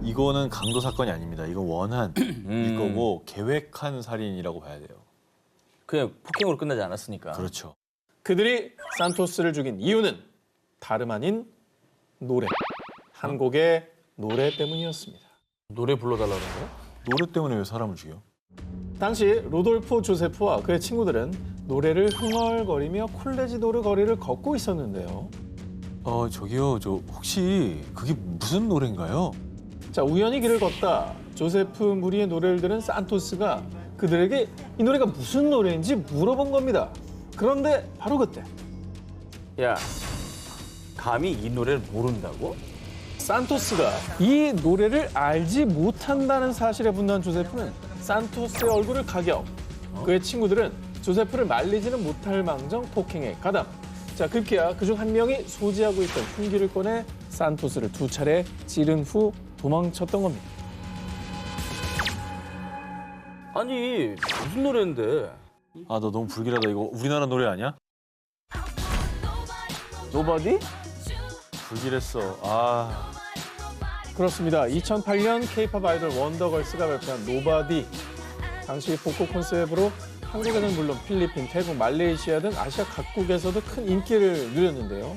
이거는 강도 사건이 아닙니다. 이건 원한일 거고 계획한 살인이라고 봐야 돼요. 그냥 폭행으로 끝나지 않았으니까. 그렇죠. 그들이 산토스를 죽인 이유는 다름 아닌 노래. 한 곡의 노래 때문이었습니다. 노래 불러달라는 거야? 노래 때문에 왜 사람을 죽여? 당시 로돌포 조세프와 그의 친구들은 노래를 흥얼거리며 콜레지도르 거리를 걷고 있었는데요. 저기요, 저 혹시 그게 무슨 노래인가요? 자, 우연히 길을 걷다 조세프 무리의 노래를 들은 산토스가 그들에게 이 노래가 무슨 노래인지 물어본 겁니다. 그런데 바로 그때 야, 감히 이 노래를 모른다고? 산토스가 이 노래를 알지 못한다는 사실에 분노한 조세프는 산토스의 얼굴을 가격. 그의 친구들은 조세프를 말리지는 못할 망정 폭행에 가담. 자, 급기야 그중 한 명이 소지하고 있던 흉기를 꺼내 산토스를 2차례 찌른 후 도망쳤던 겁니다. 아니, 무슨 노래인데? 아, 너 너무 불길하다. 이거 우리나라 노래 아니야? 노바디? 불길했어. 아, 그렇습니다. 2008년 K-팝 아이돌 원더걸스가 발표한 노바디. 당시 복고 콘셉트로 한국에는 물론 필리핀, 태국, 말레이시아 등 아시아 각국에서도 큰 인기를 누렸는데요.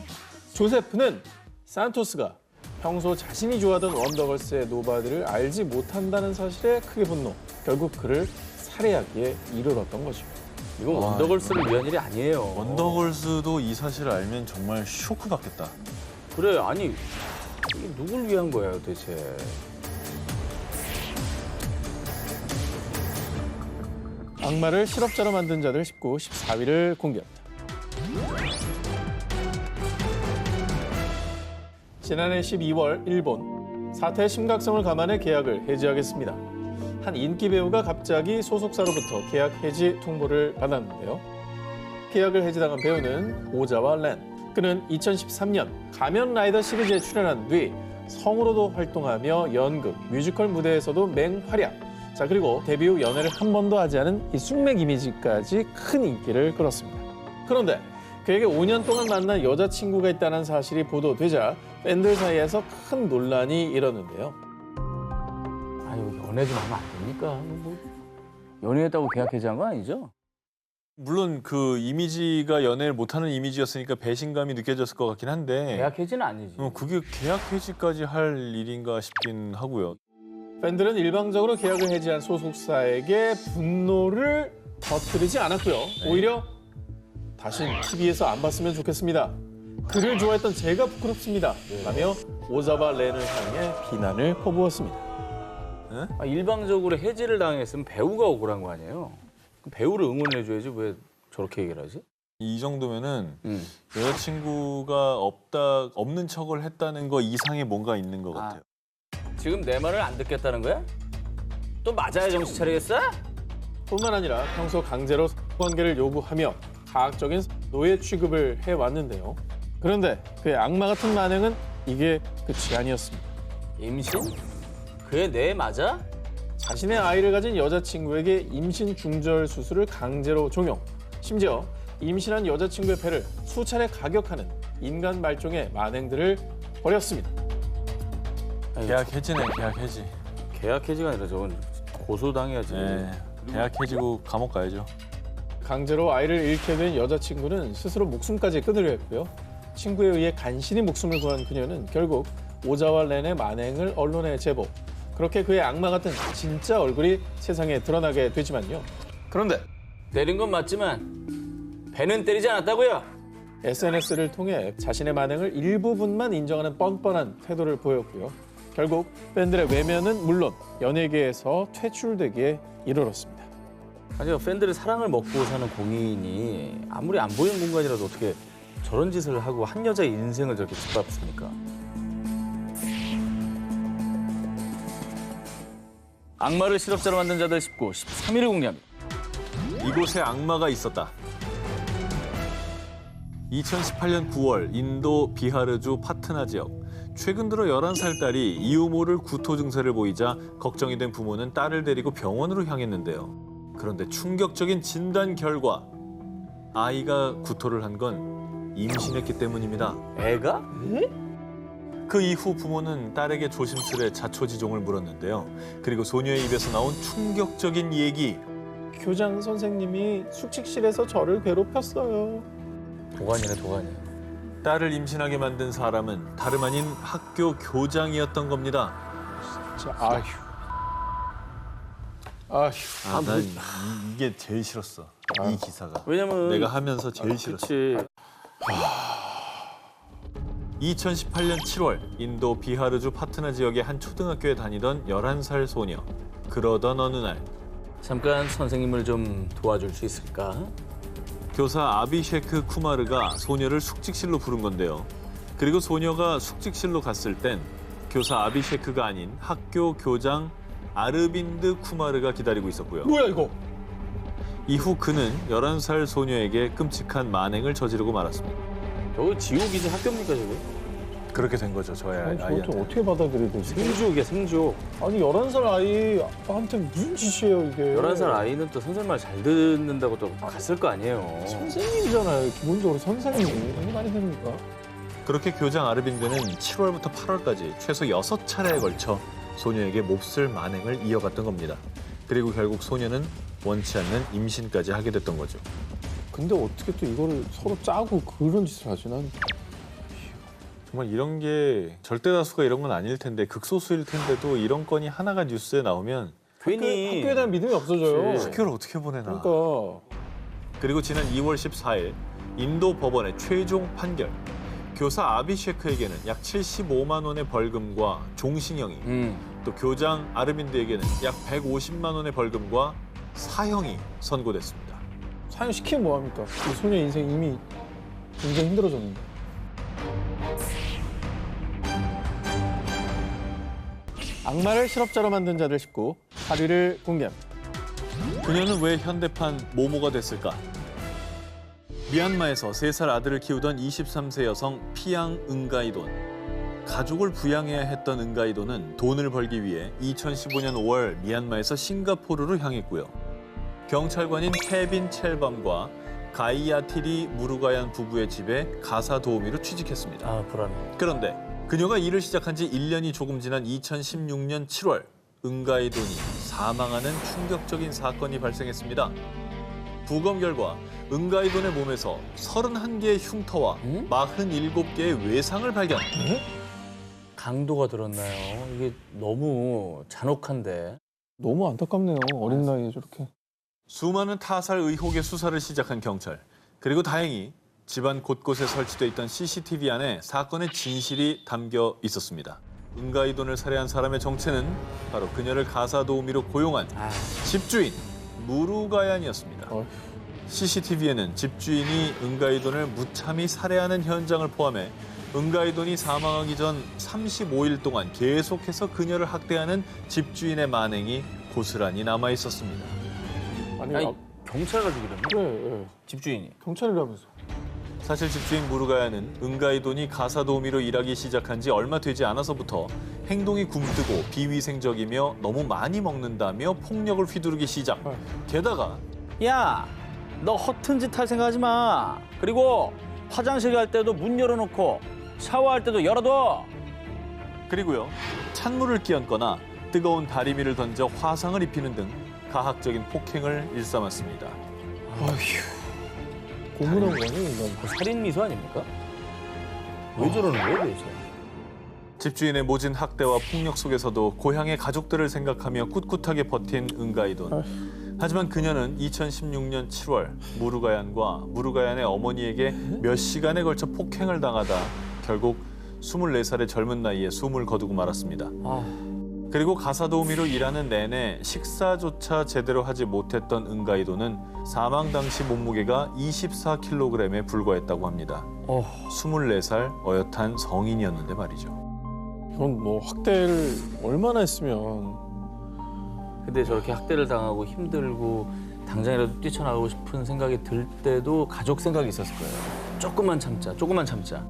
조세프는 산토스가 평소 자신이 좋아하던 원더걸스의 노바디를 알지 못한다는 사실에 크게 분노. 결국 그를 살해하기에 이르렀던 거죠. 이건 원더걸스를 위한 일이 아니에요. 원더걸스도 이 사실을 알면 정말 쇼크 받겠다. 그래, 아니, 이게 누굴 위한 거야, 도대체. 악마를 실업자로 만든 자들 19, 14위를 공개합니다. 지난해 12월 일본 사태의 심각성을 감안해 계약을 해지하겠습니다. 한 인기 배우가 갑자기 소속사로부터 계약 해지 통보를 받았는데요. 계약을 해지당한 배우는 오자와 렌. 그는 2013년 가면 라이더 시리즈에 출연한 뒤 성우로도 활동하며 연극, 뮤지컬 무대에서도 맹활약. 자, 그리고 데뷔 후 연애를 한 번도 하지 않은 이 숙맥 이미지까지 큰 인기를 끌었습니다. 그런데 그에게 5년 동안 만난 여자친구가 있다는 사실이 보도되자 팬들 사이에서 큰 논란이 일었는데요. 아유, 연애 좀 하면 안 됩니까? 뭐, 연애했다고 계약 해지한 건 아니죠? 물론 그 이미지가 연애를 못하는 이미지였으니까 배신감이 느껴졌을 것 같긴 한데 계약 해지는 아니지. 그게 계약 해지까지 할 일인가 싶긴 하고요. 팬들은 일방적으로 계약을 해지한 소속사에게 분노를 터뜨리지 않았고요. 오히려 다신 TV에서 안 봤으면 좋겠습니다. 그를 좋아했던 제가 부끄럽습니다. 라며 오자바 렌을 향해 비난을 퍼부었습니다. 아, 일방적으로 해지를 당했으면 배우가 억울한 거 아니에요? 그럼 배우를 응원해줘야지 왜 저렇게 얘기를 하지? 이 정도면은 여자친구가 없는 척을 했다는 거 이상의 뭔가 있는 것 같아요. 지금 내 말을 안 듣겠다는 거야? 또 맞아야 정신 차리겠어? 뿐만 아니라 평소 강제로 관계를 요구하며 가학적인 노예 취급을 해왔는데요. 그런데 그의 악마 같은 반응은 이게 끝이 아니었습니다. 임신? 그게 내 맞아? 자신의 아이를 가진 여자친구에게 임신 중절 수술을 강제로 종용. 심지어 임신한 여자친구의 배를 수차례 가격하는 인간 말종의 만행들을 벌였습니다. 계약 해지네, 계약 해지. 계약 해지가 아니라 저건 고소당해야지. 네, 계약 해지고 감옥 가야죠. 강제로 아이를 잃게 된 여자친구는 스스로 목숨까지 끊으려 했고요. 친구에 의해 간신히 목숨을 구한 그녀는 결국 오자와 렌의 만행을 언론에 제보. 그렇게 그의 악마 같은 진짜 얼굴이 세상에 드러나게 되지만요. 그런데 때린 건 맞지만 배는 때리지 않았다고요? SNS를 통해 자신의 만행을 일부분만 인정하는 뻔뻔한 태도를 보였고요. 결국 팬들의 외면은 물론 연예계에서 퇴출되기에 이르렀습니다. 아니요, 팬들의 사랑을 먹고 사는 공인이 아무리 안 보이는 공간이라도 어떻게 저런 짓을 하고 한 여자의 인생을 저렇게 짓밟습니까? 악마를 실업자로 만든 자들 19, 13일을 공개합니다. 이곳에 악마가 있었다. 2018년 9월 인도 비하르주 파트나 지역. 최근 들어 11살 딸이 이유 모를 구토 증세를 보이자 걱정이 된 부모는 딸을 데리고 병원으로 향했는데요. 그런데 충격적인 진단 결과 아이가 구토를 한 건 임신했기 때문입니다. 애가? 그 이후 부모는 딸에게 조심스레 자초지종을 물었는데요. 그리고 소녀의 입에서 나온 충격적인 얘기. 교장 선생님이 숙직실에서 저를 괴롭혔어요. 도가니네, 도가니. 딸을 임신하게 만든 사람은 다름 아닌 학교 교장이었던 겁니다. 진짜 아휴. 난 이게 제일 싫었어. 이 기사가. 왜냐면 내가 하면서 제일 싫었어. 그치. 2018년 7월 인도 비하르주 파트나 지역의 한 초등학교에 다니던 11살 소녀. 그러던 어느 날 잠깐 선생님을 좀 도와줄 수 있을까? 교사 아비셰크 쿠마르가 소녀를 숙직실로 부른 건데요. 그리고 소녀가 숙직실로 갔을 땐 교사 아비셰크가 아닌 학교 교장 아르빈드 쿠마르가 기다리고 있었고요. 뭐야 이거? 이후 그는 11살 소녀에게 끔찍한 만행을 저지르고 말았습니다. 저거 지옥이지 학교입니까, 저게? 그렇게 된 거죠, 저의 아니, 저것도 아이한테. 어떻게 받아들여야 되지? 생지옥이야, 생지옥. 아니 11살 아이한테 무슨 짓이에요 이게? 11살 아이는 또 선생님 말 잘 듣는다고 또 갔을 거 아니에요. 선생님이잖아요. 기본적으로 선생님이 이게 말이 됩니까? 그렇게 교장 아르빈드는 7월부터 8월까지 최소 6차례에 걸쳐 소녀에게 몹쓸 만행을 이어갔던 겁니다. 그리고 결국 소녀는 원치 않는 임신까지 하게 됐던 거죠. 근데 어떻게 또 이거를 서로 짜고 그런 짓을 하지? 난 정말 이런 게 절대 다수가 이런 건 아닐 텐데 극소수일 텐데도 이런 건이 하나가 뉴스에 나오면 괜히 학교에 대한 믿음이 없어져요. 그치. 학교를 어떻게 보내나. 그러니까 그리고 지난 2월 14일 인도 법원의 최종 판결. 교사 아비셰크에게는 약 75만 원의 벌금과 종신형이 또 교장 아르빈드에게는 약 150만 원의 벌금과 사형이 선고됐습니다. 사형 시키면 뭐합니까? 이 소녀 인생 이미 굉장히 힘들어졌는데. 악마를 실업자로 만든 자들 19, 8위를 공개합니다. 그녀는 왜 현대판 모모가 됐을까? 미얀마에서 3살 아들을 키우던 23세 여성 피앙 응가이돈. 가족을 부양해야 했던 응가이돈은 돈을 벌기 위해 2015년 5월 미얀마에서 싱가포르로 향했고요. 경찰관인 케빈 첼밤과 가이아티리 무루가얀 부부의 집에 가사 도우미로 취직했습니다. 아, 불안해. 그런데 그녀가 일을 시작한 지 1년이 조금 지난 2016년 7월 응가이돈이 사망하는 충격적인 사건이 발생했습니다. 부검 결과 응가이돈의 몸에서 31개의 흉터와 47개의 외상을 발견. 강도가 들었나요? 이게 너무 잔혹한데. 너무 안타깝네요. 어린 나이에 저렇게. 수많은 타살 의혹의 수사를 시작한 경찰. 그리고 다행히 집안 곳곳에 설치돼 있던 CCTV 안에 사건의 진실이 담겨 있었습니다. 응가이돈을 살해한 사람의 정체는 바로 그녀를 가사 도우미로 고용한 집주인 무루가얀이었습니다. 어휴. CCTV에는 집주인이 응가이돈을 무참히 살해하는 현장을 포함해 응가이돈이 사망하기 전 35일 동안 계속해서 그녀를 학대하는 집주인의 만행이 고스란히 남아 있었습니다. 아니, 경찰가 죽이려면 그래, 집주인이. 경찰이라면서. 사실 집주인 무루가야는 응가이돈이 가사 도우미로 일하기 시작한 지 얼마 되지 않아서부터 행동이 굼뜨고 비위생적이며 너무 많이 먹는다며 폭력을 휘두르기 시작. 게다가 야, 너 허튼 짓 할 생각하지 마. 그리고 화장실 갈 때도 문 열어놓고 샤워할 때도 열어둬. 그리고요, 찬물을 끼얹거나 뜨거운 다리미를 던져 화상을 입히는 등 가학적인 폭행을 일삼았습니다. 고문한 거 아니에요, 이건? 그 살인 미수 아닙니까? 왜 저러는 거예요, 도대체? 집주인의 모진 학대와 폭력 속에서도 고향의 가족들을 생각하며 꿋꿋하게 버틴 응가이돈. 하지만 그녀는 2016년 7월 무루가얀과 무루가얀의 어머니에게 몇 시간에 걸쳐 폭행을 당하다 결국 24살의 젊은 나이에 숨을 거두고 말았습니다. 아, 그리고 가사 도우미로 일하는 내내 식사조차 제대로 하지 못했던 은가이도는 사망 당시 몸무게가 24kg에 불과했다고 합니다. 24살 어엿한 성인이었는데 말이죠. 이건 뭐 학대를 얼마나 했으면. 근데 저렇게 학대를 당하고 힘들고 당장이라도 뛰쳐나가고 싶은 생각이 들 때도 가족 생각이 있었을 거예요. 조금만 참자, 조금만 참자.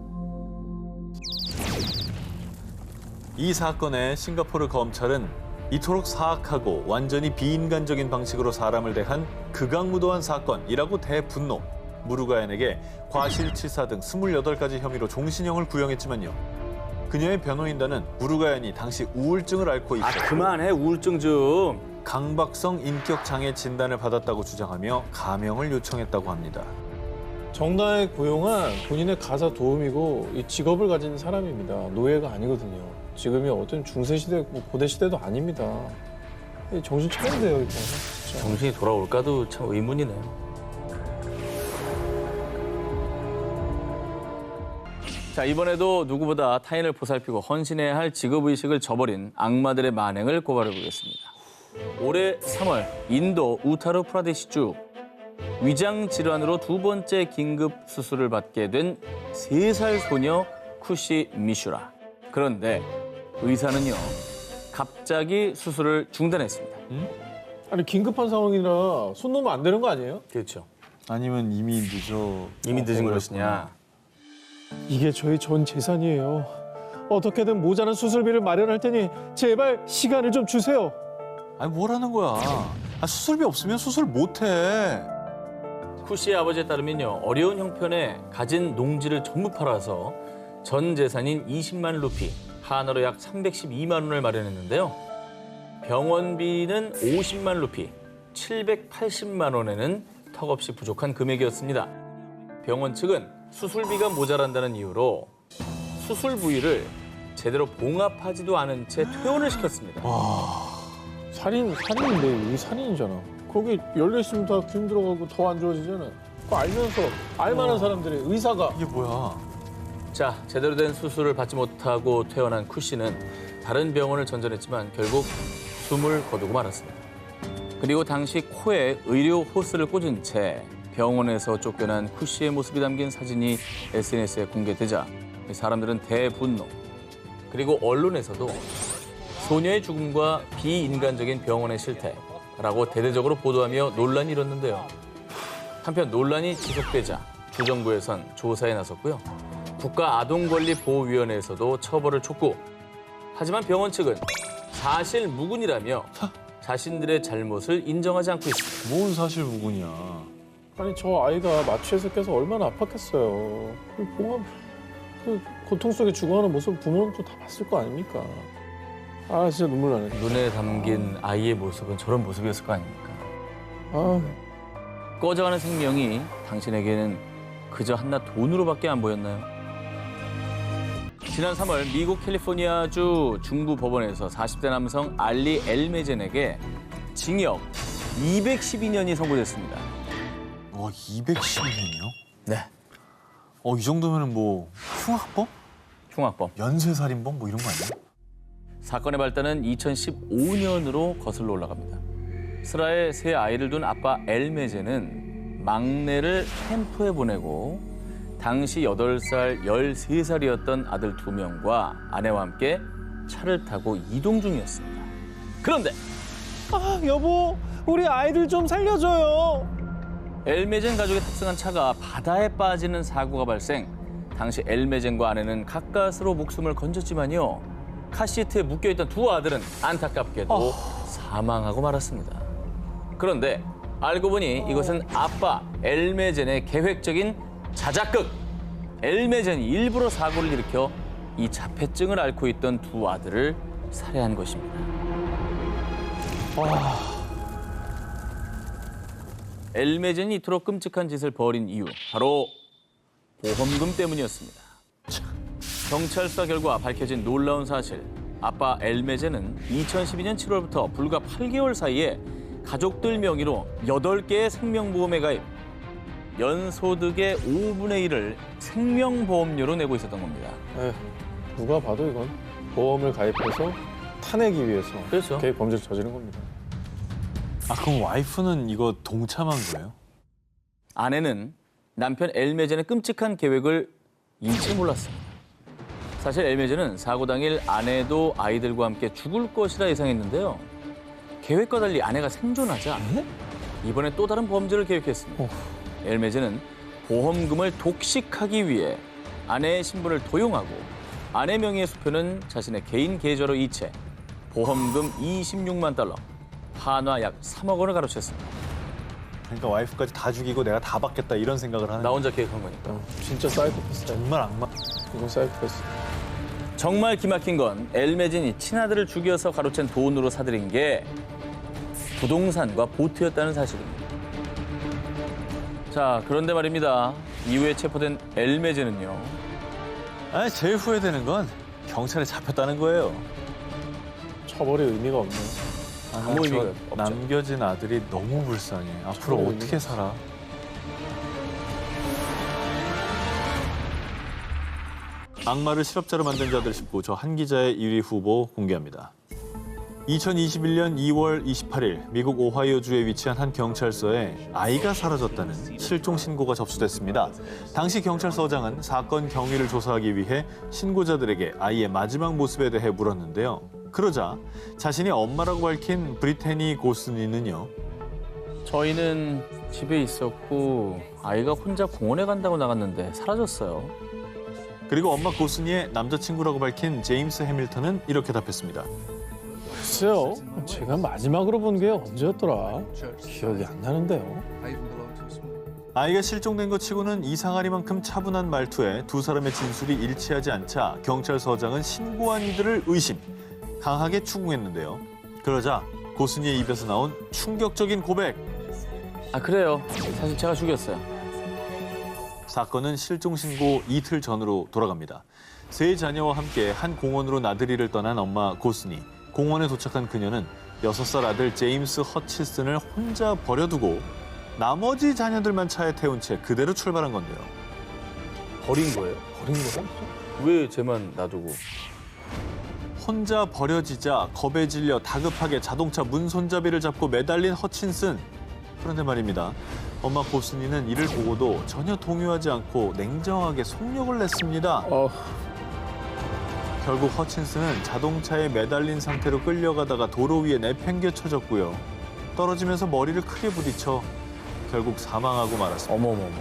이 사건에 싱가포르 검찰은 이토록 사악하고 완전히 비인간적인 방식으로 사람을 대한 극악무도한 사건이라고 대분노. 무르가얀에게 과실치사 등 28가지 혐의로 종신형을 구형했지만요. 그녀의 변호인단은 무르가얀이 당시 우울증을 앓고 아, 있었고 그만해, 우울증 좀. 강박성 인격장애 진단을 받았다고 주장하며 가명을 요청했다고 합니다. 정당에 고용한 본인의 가사 도우미고 이 직업을 가진 사람입니다. 노예가 아니거든요. 지금이 어떤 중세시대, 뭐 고대시대도 아닙니다. 정신 차려야 돼요, 이거. 진짜. 정신이 돌아올까도 참 의문이네요. 자, 이번에도 누구보다 타인을 보살피고 헌신해야 할 직업의식을 저버린 악마들의 만행을 고발해보겠습니다. 올해 3월 인도 우타르 프라데시주 위장 질환으로 두 번째 긴급 수술을 받게 된 3살 소녀 쿠시 미슈라. 그런데 의사는요, 갑자기 수술을 중단했습니다. 아니, 긴급한 상황이라 손 놓으면 안 되는 거 아니에요? 그렇죠. 아니면 이미 늦어. 이미 늦은 것이냐. 이게 저희 전 재산이에요. 어떻게든 모자란 수술비를 마련할 테니 제발 시간을 좀 주세요. 아니 뭐라는 거야. 수술비 없으면 수술 못해. 쿠시의 아버지에 따르면요, 어려운 형편에 가진 농지를 전부 팔아서 전 재산인 20만 루피, 한화로 약 312만 원을 마련했는데요. 병원비는 50만 루피, 780만 원에는 턱없이 부족한 금액이었습니다. 병원 측은 수술비가 모자란다는 이유로 수술 부위를 제대로 봉합하지도 않은 채 퇴원을 시켰습니다. 살인인데 이게 살인이잖아. 거기 열려있으면 다 기름 들어가고 더 안 좋아지잖아. 그거 알면서 알만한 사람들이 의사가 이게 뭐야. 자, 제대로 된 수술을 받지 못하고 퇴원한 쿠시는 다른 병원을 전전했지만 결국 숨을 거두고 말았습니다. 그리고 당시 코에 의료 호스를 꽂은 채 병원에서 쫓겨난 쿠시의 모습이 담긴 사진이 SNS에 공개되자 사람들은 대분노. 그리고 언론에서도 소녀의 죽음과 비인간적인 병원의 실태라고 대대적으로 보도하며 논란이 일었는데요. 한편 논란이 지속되자 주정부에선 조사에 나섰고요. 국가아동권리보호위원회에서도 처벌을 촉구. 하지만 병원 측은 사실 무근이라며 자신들의 잘못을 인정하지 않고 있습니다. 뭔 사실 무근이야. 아니 저 아이가 마취해서 깨서 얼마나 아팠겠어요. 그 고통 속에 죽어가는 모습 부모는 또 다 봤을 거 아닙니까? 아 진짜 눈물 나네. 눈에 담긴 아이의 모습은 저런 모습이었을 거 아닙니까? 아 꺼져가는 생명이 당신에게는 그저 한낱 돈으로밖에 안 보였나요? 지난 3월 미국 캘리포니아주 중부 법원에서 40대 남성 알리 엘메젠에게 징역 212년이 선고됐습니다. 212년이요? 네. 이 정도면은 뭐 흉악범? 흉악범. 연쇄살인범 뭐 이런 거 아니야? 사건의 발단은 2015년으로 거슬러 올라갑니다. 스라에 세 아이를 둔 아빠 엘메제는 막내를 캠프에 보내고 당시 8살, 13살이었던 아들 2명과 아내와 함께 차를 타고 이동 중이었습니다. 그런데 아, 여보 우리 아이들 좀 살려줘요. 엘메젠 가족이 탑승한 차가 바다에 빠지는 사고가 발생. 당시 엘메젠과 아내는 가까스로 목숨을 건졌지만요. 카시트에 묶여있던 두 아들은 안타깝게도 사망하고 말았습니다. 그런데 알고 보니 이것은 아빠 엘메젠의 계획적인 자작극. 엘메젠이 일부러 사고를 일으켜 이 자폐증을 앓고 있던 두 아들을 살해한 것입니다. 엘메젠이 이토록 끔찍한 짓을 벌인 이유, 바로 보험금 때문이었습니다. 경찰 수사 결과 밝혀진 놀라운 사실. 아빠 엘메젠은 2012년 7월부터 불과 8개월 사이에 가족들 명의로 8개의 생명보험에 가입, 연소득의 5분의 1을 생명보험료로 내고 있었던 겁니다. 누가 봐도 이건 보험을 가입해서 타내기 위해서 그렇죠. 계획 범죄를 저지른 겁니다. 아, 그럼 와이프는 이거 동참한 거예요? 아내는 남편 엘메젠의 끔찍한 계획을 일체 몰랐습니다. 사실 엘메젠은 사고 당일 아내도 아이들과 함께 죽을 것이라 예상했는데요. 계획과 달리 아내가 생존하자 이번에 또 다른 범죄를 계획했습니다. 엘메젠은 보험금을 독식하기 위해 아내의 신분을 도용하고 아내 명의의 수표는 자신의 개인 계좌로 이체, 보험금 26만 달러, 한화 약 3억 원을 가로챘습니다. 그러니까 와이프까지 다 죽이고 내가 다 받겠다 이런 생각을 하는 나 혼자 계획한 거니까. 진짜 사이코패스다. 정말 악마. 이건 사이코패스. 정말 기막힌 건 엘메진이 친아들을 죽여서 가로챈 돈으로 사들인 게 부동산과 보트였다는 사실입니다. 자, 그런데 말입니다. 이후에 체포된 엘메진은요. 아니, 제일 후회되는 건 경찰에 잡혔다는 거예요. 처벌의 의미가 없네요. 아무 의미가 없죠. 남겨진 아들이 너무 불쌍해. 앞으로 저런 어떻게 의미가 살아? 악마를 실업자로 만든 자들 19, 저 한 기자의 1위 후보 공개합니다. 2021년 2월 28일 미국 오하이오주에 위치한 한 경찰서에 아이가 사라졌다는 실종 신고가 접수됐습니다. 당시 경찰서장은 사건 경위를 조사하기 위해 신고자들에게 아이의 마지막 모습에 대해 물었는데요. 그러자 자신이 엄마라고 밝힌 브리테니 고스니는요. 저희는 집에 있었고 아이가 혼자 공원에 간다고 나갔는데 사라졌어요. 그리고 엄마 고스니의 남자친구라고 밝힌 제임스 해밀턴은 이렇게 답했습니다. 글쎄요. 제가 마지막으로 본 게 언제였더라? 기억이 안 나는데요. 아이가 실종된 것 치고는 이상하리만큼 차분한 말투에 두 사람의 진술이 일치하지 않자 경찰서장은 신고한 이들을 의심, 강하게 추궁했는데요. 그러자 고스니의 입에서 나온 충격적인 고백. 아, 그래요. 사실 제가 죽였어요. 사건은 실종 신고 이틀 전으로 돌아갑니다. 세 자녀와 함께 한 공원으로 나들이를 떠난 엄마 고스니. 공원에 도착한 그녀는 6살 아들 제임스 허치슨을 혼자 버려두고 나머지 자녀들만 차에 태운 채 그대로 출발한 건데요. 버린 거예요? 버린 거야? 왜 쟤만 놔두고? 혼자 버려지자 겁에 질려 다급하게 자동차 문 손잡이를 잡고 매달린 허친슨. 그런데 말입니다. 엄마 고스니는 이를 보고도 전혀 동요하지 않고 냉정하게 속력을 냈습니다. 결국 허친슨은 자동차에 매달린 상태로 끌려가다가 도로 위에 내팽개쳐졌고요. 떨어지면서 머리를 크게 부딪혀 결국 사망하고 말았습니다. 어머머머.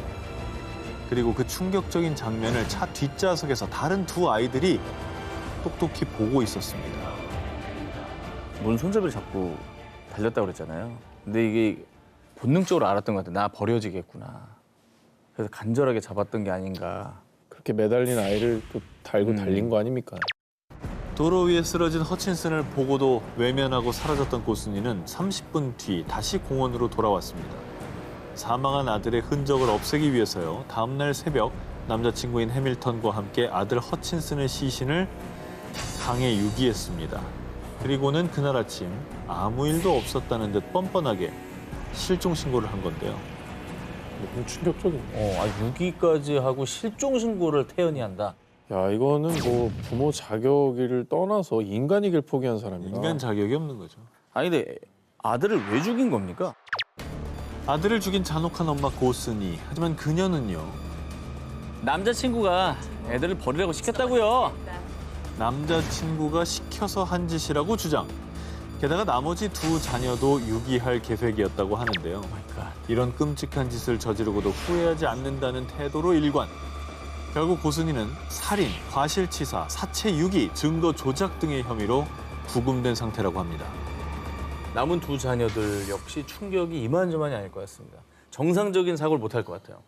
그리고 그 충격적인 장면을 차 뒷좌석에서 다른 두 아이들이 똑똑히 보고 있었습니다. 문 손잡이를 잡고 달렸다고 그랬잖아요. 근데 이게 본능적으로 알았던 것 같아요. 나 버려지겠구나. 그래서 간절하게 잡았던 게 아닌가. 그렇게 매달린 아이를 또 달고 달린 거 아닙니까? 도로 위에 쓰러진 허친슨을 보고도 외면하고 사라졌던 고스니는 30분 뒤 다시 공원으로 돌아왔습니다. 사망한 아들의 흔적을 없애기 위해서요. 다음 날 새벽 남자친구인 해밀턴과 함께 아들 허친슨의 시신을 강에 유기했습니다. 그리고는 그날 아침 아무 일도 없었다는 듯 뻔뻔하게 실종 신고를 한 건데요. 너무 충격적이네. 유기까지 하고 실종 신고를 태연히 한다. 야, 이거는 뭐 부모 자격을 떠나서 인간이길 포기한 사람이다. 인간 자격이 없는 거죠. 아니 근데 아들을 왜 죽인 겁니까? 아들을 죽인 잔혹한 엄마 고스니. 하지만 그녀는요. 남자친구가 애들을 버리라고 시켰다고요. 남자친구가 시켜서 한 짓이라고 주장. 게다가 나머지 두 자녀도 유기할 계획이었다고 하는데요. 이런 끔찍한 짓을 저지르고도 후회하지 않는다는 태도로 일관. 결국 고스니는 살인, 과실치사, 사체 유기, 증거 조작 등의 혐의로 구금된 상태라고 합니다. 남은 두 자녀들 역시 충격이 이만저만이 아닐 것 같습니다. 정상적인 사고를 못할 것 같아요.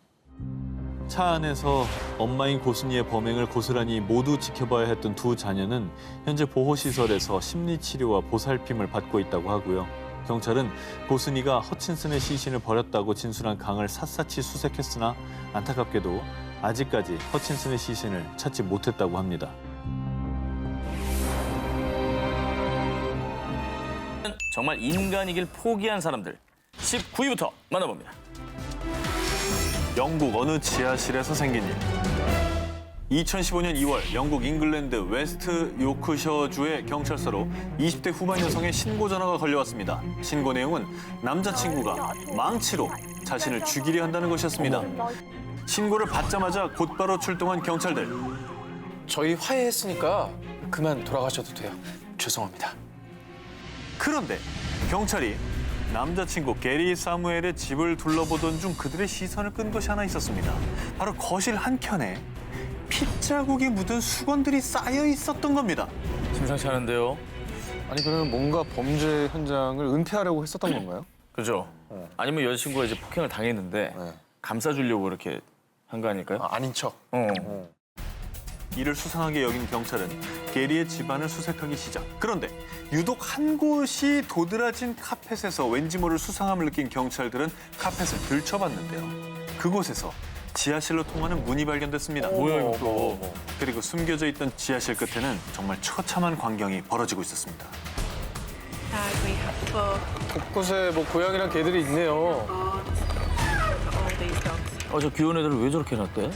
차 안에서 엄마인 고스니의 범행을 고스란히 모두 지켜봐야 했던 두 자녀는 현재 보호시설에서 심리치료와 보살핌을 받고 있다고 하고요. 경찰은 고스니가 허친슨의 시신을 버렸다고 진술한 강을 샅샅이 수색했으나 안타깝게도 아직까지 허친슨의 시신을 찾지 못했다고 합니다. 정말 인간이길 포기한 사람들 19위부터 만나봅니다. 영국 어느 지하실에서 생긴 일. 2015년 2월 영국 잉글랜드 웨스트 요크셔주의 경찰서로 20대 후반 여성의 신고 전화가 걸려왔습니다. 신고 내용은 남자친구가 망치로 자신을 죽이려 한다는 것이었습니다. 신고를 받자마자 곧바로 출동한 경찰들. 저희 화해했으니까 그만 돌아가셔도 돼요. 죄송합니다. 그런데 경찰이 남자친구 게리 사무엘의 집을 둘러보던 중 그들의 시선을 끈 것이 하나 있었습니다. 바로 거실 한켠에 핏자국이 묻은 수건들이 쌓여 있었던 겁니다. 심상치 않은데요. 아니 그러면 뭔가 범죄 현장을 은폐하려고 했었던 건가요? 그죠? 아니면 여자친구가 이제 폭행을 당했는데 네. 감싸주려고 이렇게 한 거 아닐까요? 아닌 척. 이를 수상하게 여긴 경찰은 게리의 집안을 수색하기 시작. 그런데 유독 한 곳이 도드라진 카펫에서 왠지 모를 수상함을 느낀 경찰들은 카펫을 들춰봤는데요. 그곳에서 지하실로 통하는 문이 발견됐습니다. 뭐야 이거 또. 그리고 숨겨져 있던 지하실 끝에는 정말 처참한 광경이 벌어지고 있었습니다. And we have four 곳곳에 뭐 고양이랑 개들이 있네요. guards for all these dogs. 저 귀여운 애들을 왜 저렇게 해놨대?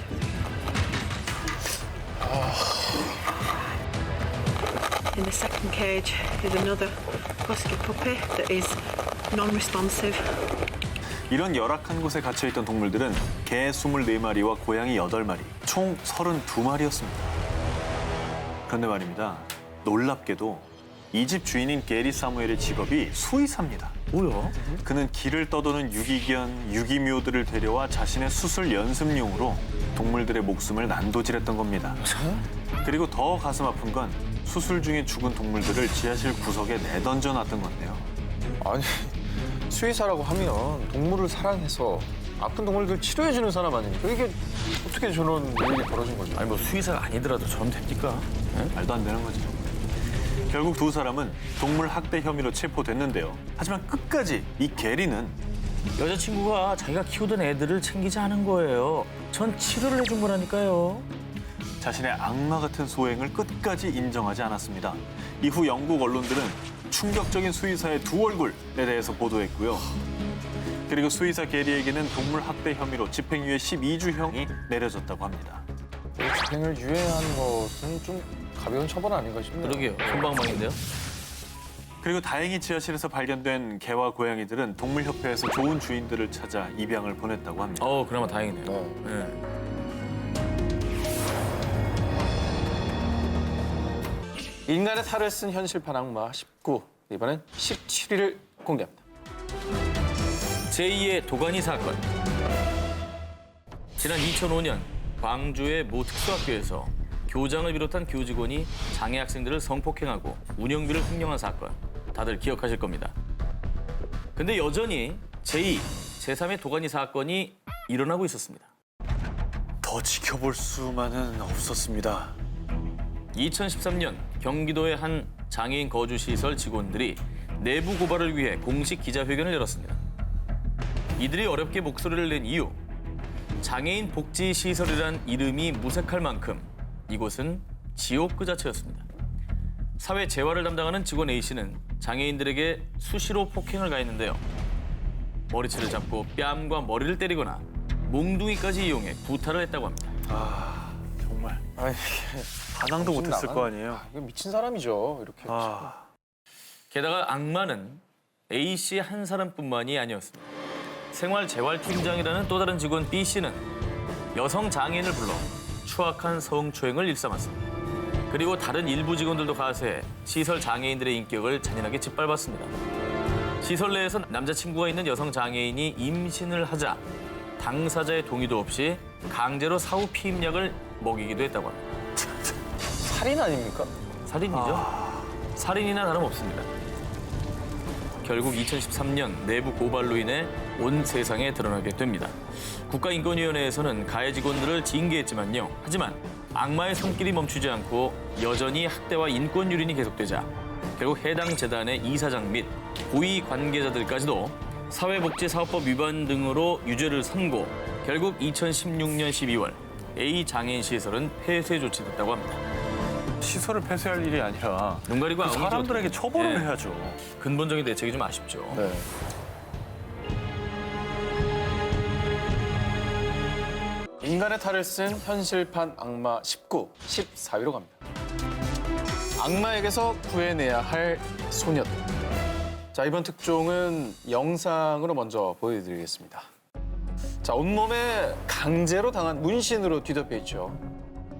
In the second cage is another husky puppy that is non-responsive. 이런 열악한 곳에 갇혀있던 동물들은 개 24마리와 고양이 8마리, 총 32마리였습니다. 그런데 말입니다. 놀랍게도 이 집 주인인 게리 사무엘의 직업이 수의사입니다. 뭐야? 그는 길을 떠도는 유기견, 유기묘들을 데려와 자신의 수술 연습용으로 동물들의 목숨을 난도질했던 겁니다. 그리고 더 가슴 아픈 건 수술 중에 죽은 동물들을 지하실 구석에 내던져 놨던 건데요. 아니 수의사라고 하면 동물을 사랑해서 아픈 동물들 치료해주는 사람 아닙니까? 이게 어떻게 저런 일이 벌어진 거죠? 아니 뭐 수의사가 아니더라도 저럼 됩니까? 말도 안 되는 거죠. 결국 두 사람은 동물 학대 혐의로 체포됐는데요. 하지만 끝까지 이 게리는 여자친구가 자기가 키우던 애들을 챙기지 않은 거예요. 전 치료를 해준 거라니까요. 자신의 악마 같은 소행을 끝까지 인정하지 않았습니다. 이후 영국 언론들은 충격적인 수의사의 두 얼굴에 대해서 보도했고요. 그리고 수의사 게리에게는 동물 학대 혐의로 집행유예 12주형이 내려졌다고 합니다. 집행을 유예한 것은 좀 가벼운 처벌 아닌가 싶네요. 그러게요. 손방망인데요. 그리고 다행히 지하실에서 발견된 개와 고양이들은 동물협회에서 좋은 주인들을 찾아 입양을 보냈다고 합니다. 그나마 다행이네요. 네. 인간의 탈을 쓴 현실판 악마 19. 이번엔 17위를 공개합니다. 제2의 도가니 사건. 지난 2005년 광주의 모 특수학교에서 교장을 비롯한 교직원이 장애 학생들을 성폭행하고 운영비를 횡령한 사건. 다들 기억하실 겁니다. 근데 여전히 제2, 제3의 도가니 사건이 일어나고 있었습니다. 더 지켜볼 수만은 없었습니다. 2013년 경기도의 한 장애인 거주시설 직원들이 내부 고발을 위해 공식 기자회견을 열었습니다. 이들이 어렵게 목소리를 낸 이유, 장애인 복지시설이란 이름이 무색할 만큼 이곳은 지옥 그 자체였습니다. 사회 재활을 담당하는 직원 A씨는 장애인들에게 수시로 폭행을 가했는데요. 머리채를 잡고 뺨과 머리를 때리거나 몽둥이까지 이용해 구타를 했다고 합니다. 정말 아니, 반항도 무슨 못했을 나만- 거 아니에요. 이거 미친 사람이죠. 이렇게. 게다가 악마는 A씨 한 사람뿐만이 아니었습니다. 생활재활팀장이라는 또 다른 직원 B씨는 여성 장애인을 불러 추악한 성추행을 일삼았습니다. 그리고 다른 일부 직원들도 가세해 시설 장애인들의 인격을 잔인하게 짓밟았습니다. 시설 내에서 남자친구가 있는 여성 장애인이 임신을 하자 당사자의 동의도 없이 강제로 사후 피임약을 먹이기도 했다고 합니다. 살인 아닙니까? 살인이죠? 살인이나 다름없습니다. 결국 2013년 내부 고발로 인해 온 세상에 드러나게 됩니다. 국가인권위원회에서는 가해 직원들을 징계했지만요. 하지만 악마의 손길이 멈추지 않고 여전히 학대와 인권 유린이 계속되자 결국 해당 재단의 이사장 및 고위 관계자들까지도 사회복지사업법 위반 등으로 유죄를 선고, 결국 2016년 12월 A 장애인 시설은 폐쇄 조치됐다고 합니다. 시설을 폐쇄할 일이 아니라 눈 가리고 그 아웅이죠. 사람들에게 처벌을 예. 해야죠. 근본적인 대책이 좀 아쉽죠. 네. 인간의 탈을 쓴 현실판 악마 19, 14위로 갑니다. 악마에게서 구해내야 할 소녀들. 자, 이번 특종은 영상으로 먼저 보여드리겠습니다. 자, 온몸에 강제로 당한 문신으로 뒤덮여 있죠.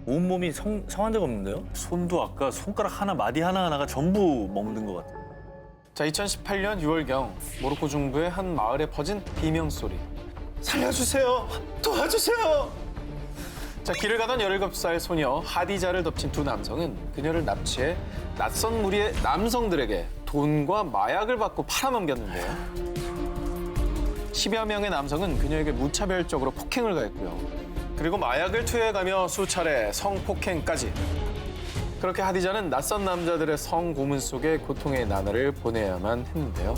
온몸이 성한 데가 없는데요? 손도 아까 손가락 하나, 마디 하나하나가 전부 먹는 것 같아요. 자, 2018년 6월경 모로코 중부의 한 마을에 퍼진 비명소리. 살려주세요! 도와주세요! 자, 길을 가던 17살 소녀 하디자를 덮친 두 남성은 그녀를 납치해 낯선 무리의 남성들에게 돈과 마약을 받고 팔아넘겼는데요. 10여 명의 남성은 그녀에게 무차별적으로 폭행을 가했고요. 그리고 마약을 투여해가며 수차례 성폭행까지. 그렇게 하디자는 낯선 남자들의 성고문 속에 고통의 나날을 보내야만 했는데요.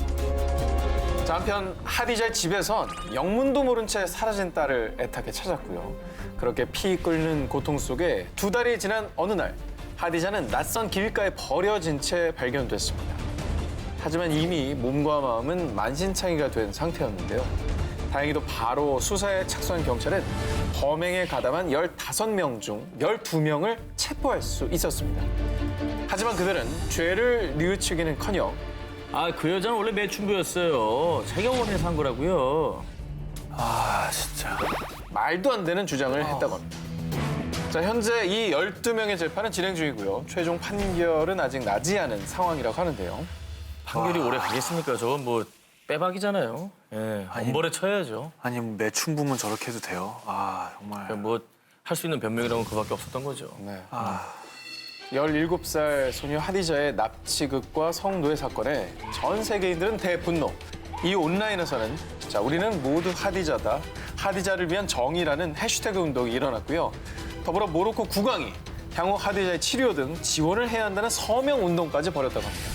자, 한편 하디자의 집에선 영문도 모른 채 사라진 딸을 애타게 찾았고요. 그렇게 피 끓는 고통 속에 2달이 지난 어느 날 하디자는 낯선 길가에 버려진 채 발견됐습니다. 하지만 이미 몸과 마음은 만신창이가 된 상태였는데요. 다행히도 바로 수사에 착수한 경찰은 범행에 가담한 15명 중 12명을 체포할 수 있었습니다. 하지만 그들은 죄를 뉘우치기는커녕 아, 그 여자는 원래 매춘부였어요. 자기가 원해서 한 거라고요. 아, 진짜. 말도 안 되는 주장을 했다고 합니다. 자, 현재 이 12명의 재판은 진행 중이고요. 최종 판결은 아직 나지 않은 상황이라고 하는데요. 판결이 오래 가겠습니까? 저건 뭐 빼박이잖아요. 예, 엄벌에 쳐야죠. 아니, 매춘부면 저렇게 해도 돼요? 아, 정말. 뭐 할 수 있는 변명이라고는 그밖에 없었던 거죠. 네. 아, 17살 소녀 하디자의 납치극과 성노예 사건에 전 세계인들은 대분노. 이 온라인에서는 자, 우리는 모두 하디자다. 하디자를 위한 정의라는 해시태그 운동이 일어났고요. 더불어 모로코 국왕이 향후 하디자의 치료 등 지원을 해야 한다는 서명 운동까지 벌였다고 합니다.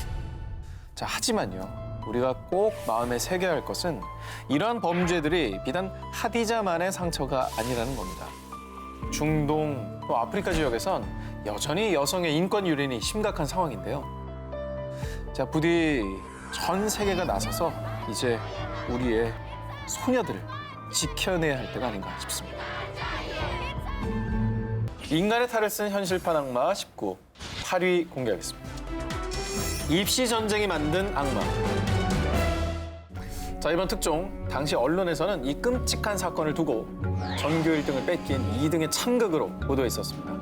자, 하지만요. 우리가 꼭 마음에 새겨야 할 것은 이러한 범죄들이 비단 하디자만의 상처가 아니라는 겁니다. 중동 또 아프리카 지역에선 여전히 여성의 인권 유린이 심각한 상황인데요. 자, 부디 전 세계가 나서서 이제 우리의 소녀들을 지켜내야 할 때가 아닌가 싶습니다. 인간의 탈을 쓴 현실판 악마 19, 8위 공개하겠습니다. 입시 전쟁이 만든 악마. 자, 이번 특종, 당시 언론에서는 이 끔찍한 사건을 두고 전교 1등을 뺏긴 2등의 참극으로 보도했었습니다.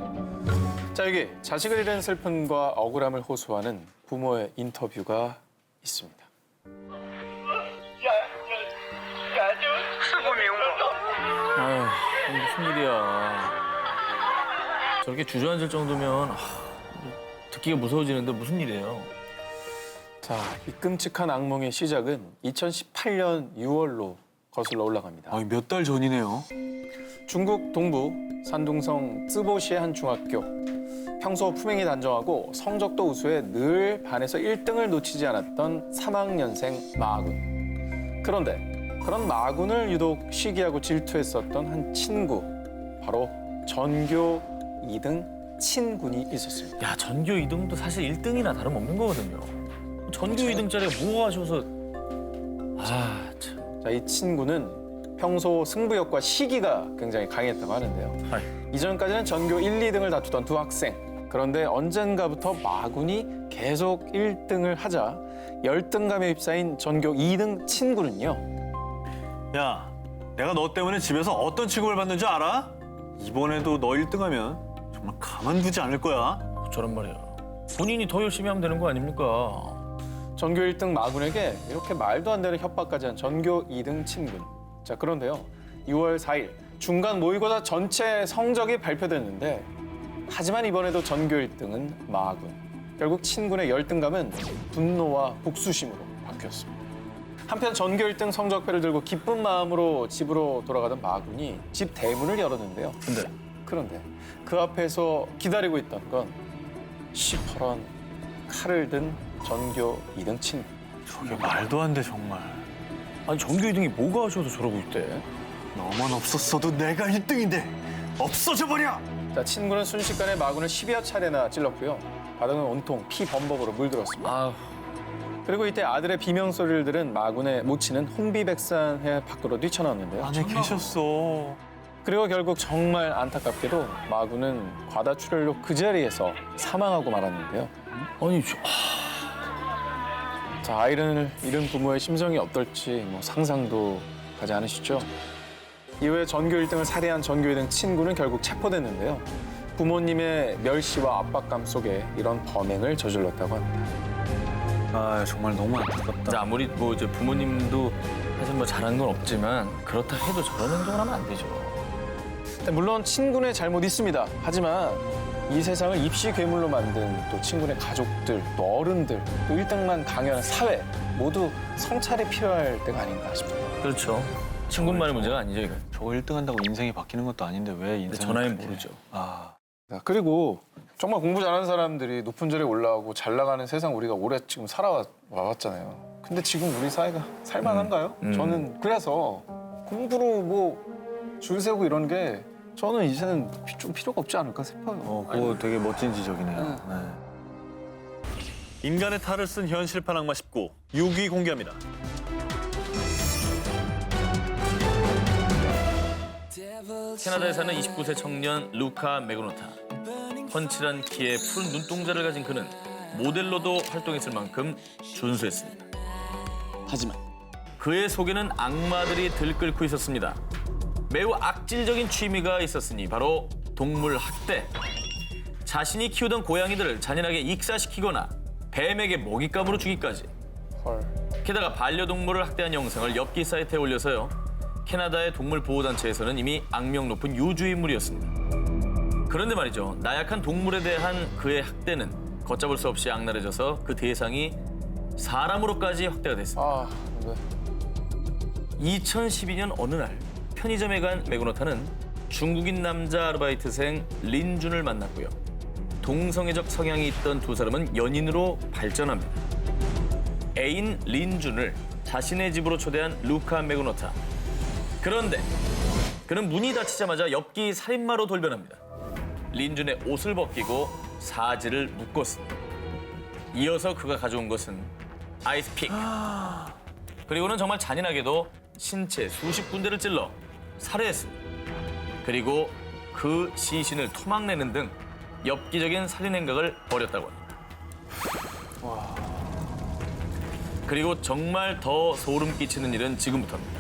자, 여기 자식을 잃은 슬픔과 억울함을 호소하는 부모의 인터뷰가 있습니다. 아휴, 무슨 일이야. 저렇게 주저앉을 정도면 듣기가 무서워지는데 무슨 일이에요? 자, 이 끔찍한 악몽의 시작은 2018년 6월로 거슬러 올라갑니다. 아, 몇 달 전이네요. 중국 동부 산둥성 쯔보시의 한 중학교. 평소 품행이 단정하고 성적도 우수해 늘 반에서 1등을 놓치지 않았던 3학년생 마군. 그런데 그런 마군을 유독 시기하고 질투했었던 한 친구. 바로 전교 2등 친군이 있었습니다. 야, 전교 2등도 사실 1등이나 다름없는 거거든요. 전교 2등짜리가 뭐가 아쉬워서... 아, 참. 자, 이 친구는 평소 승부욕과 시기가 굉장히 강했다고 하는데요. 아이. 이전까지는 전교 1, 2등을 다투던 두 학생. 그런데 언젠가부터 마군이 계속 1등을 하자 열등감에 휩싸인 전교 2등 친구는요. 야, 내가 너 때문에 집에서 어떤 취급을 받는 줄 알아? 이번에도 너 1등하면 정말 가만두지 않을 거야. 저런 말이야. 본인이 더 열심히 하면 되는 거 아닙니까? 전교 1등 마군에게 이렇게 말도 안 되는 협박까지 한 전교 2등 친군. 자, 그런데요. 6월 4일 중간 모의고사 전체 성적이 발표됐는데 하지만 이번에도 전교 1등은 마군. 결국 친군의 열등감은 분노와 복수심으로 바뀌었습니다. 한편 전교 1등 성적표를 들고 기쁜 마음으로 집으로 돌아가던 마군이 집 대문을 열었는데요. 그런데 그 앞에서 기다리고 있던 건 시퍼런 칼을 든 전교 2등 친구. 저게 말도 안 돼, 정말. 아니, 전교 2등이 뭐가 아쉬워서 저러고 있대? 너만 없었어도 내가 1등인데 없어져 버려! 자, 친구는 순식간에 마군을 10여 차례나 찔렀고요. 바닥은 온통 피 범벅으로 물들었습니다. 아, 그리고 이때 아들의 비명소리를 들은 마군의 모친은 혼비백산해 밖으로 뛰쳐나왔는데요. 안에 계셨어. 그리고 결국 정말 안타깝게도 마구는 과다출혈로 그 자리에서 사망하고 말았는데요. 아니, 자, 아이를 잃은 부모의 심정이 어떨지 상상도 가지 않으시죠? 이후에 전교 1등을 살해한 전교 1등 친구는 결국 체포됐는데요. 부모님의 멸시와 압박감 속에 이런 범행을 저질렀다고 합니다. 아 정말 너무 안타깝다. 아무리 이제 부모님도 사실 잘한 건 없지만 그렇다 해도 저런 행동을 하면 안 되죠. 물론 친구의 잘못 있습니다. 하지만 이 세상을 입시 괴물로 만든 또 친구의 가족들, 또 어른들, 또 1등만 강요하는 사회 모두 성찰이 필요할 때가 아닌가 싶습니다. 그렇죠. 친구만의 문제가 아니죠, 이건. 저거 1등 한다고 인생이 바뀌는 것도 아닌데 왜 인생? 전화는 모르죠. 아 그리고 정말 공부 잘하는 사람들이 높은 자리에 올라가고 잘 나가는 세상 우리가 오래 지금 살아왔잖아요. 근데 지금 우리 사회가 살만한가요? 저는 그래서 공부로 줄 세우고 이런 게 저는 이제는 좀 필요가 없지 않을까 싶어요. 그거 되게 멋진 지적이네요. 네. 인간의 탈을 쓴 현실판 악마 19 6위 공개합니다. 캐나다에 사는 29세 청년 루카 메그노타. 펀치란 키에 푸른 눈동자를 가진 그는 모델로도 활동했을 만큼 준수했습니다. 하지만 그의 속에는 악마들이 들끓고 있었습니다. 매우 악질적인 취미가 있었으니 바로 동물 학대. 자신이 키우던 고양이들을 잔인하게 익사시키거나 뱀에게 먹잇감으로 주기까지. 헐. 게다가 반려동물을 학대한 영상을 엽기 사이트에 올려서요. 캐나다의 동물 보호단체에서는 이미 악명 높은 유주인물이었습니다. 그런데 말이죠. 나약한 동물에 대한 그의 학대는 걷잡을 수 없이 악랄해져서 그 대상이 사람으로까지 확대가 됐습니다. 네. 2012년 어느 날 편의점에 간 메그노타는 중국인 남자 아르바이트생 린준을 만났고요. 동성애적 성향이 있던 두 사람은 연인으로 발전합니다. 애인 린준을 자신의 집으로 초대한 루카 메그노타. 그런데 그는 문이 닫히자마자 엽기 살인마로 돌변합니다. 린준의 옷을 벗기고 사지를 묶었습니다. 이어서 그가 가져온 것은 아이스픽. 그리고는 정말 잔인하게도 신체 수십 군데를 찔러 살해했습니다. 그리고 그 시신을 토막내는 등 엽기적인 살인 행각을 벌였다고 합니다. 그리고 정말 더 소름 끼치는 일은 지금부터입니다.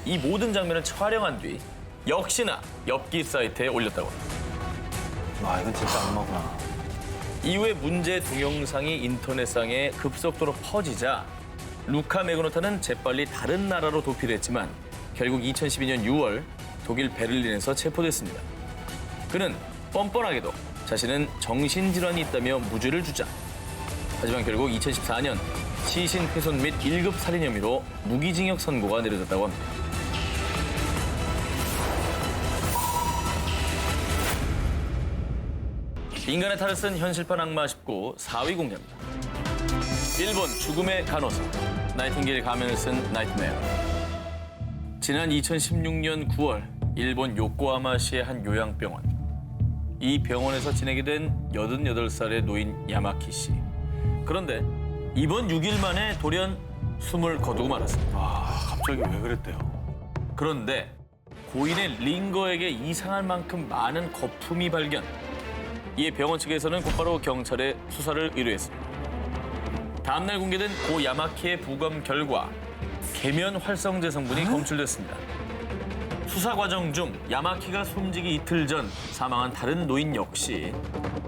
이 모든 장면을 촬영한 뒤 역시나 엽기 사이트에 올렸다고 합니다. 와 이건 진짜 악마구나. 이후에 문제 동영상이 인터넷상에 급속도로 퍼지자 루카 메그노타는 재빨리 다른 나라로 도피를 했지만 결국 2012년 6월 독일 베를린에서 체포됐습니다. 그는 뻔뻔하게도 자신은 정신질환이 있다며 무죄를 주자. 하지만 결국 2014년 시신 훼손 및 1급 살인 혐의로 무기징역 선고가 내려졌다고 합니다. 인간의 탈을 쓴 현실판 악마 19 4위 공개합니다. 일본 죽음의 간호사, 나이팅게일 가면을 쓴 나이트메어. 지난 2016년 9월 일본 요코하마시의 한 요양병원. 이 병원에서 지내게 된 88살의 노인 야마키 씨. 그런데 이번 6일 만에 돌연 숨을 거두고 말았습니다. 와 갑자기 왜 그랬대요? 그런데 고인의 링거에게 이상할 만큼 많은 거품이 발견. 이에 병원 측에서는 곧바로 경찰에 수사를 의뢰했습니다. 다음날 공개된 고 야마키의 부검 결과 계면 활성제 성분이 검출됐습니다. 수사 과정 중 야마키가 숨지기 이틀 전 사망한 다른 노인 역시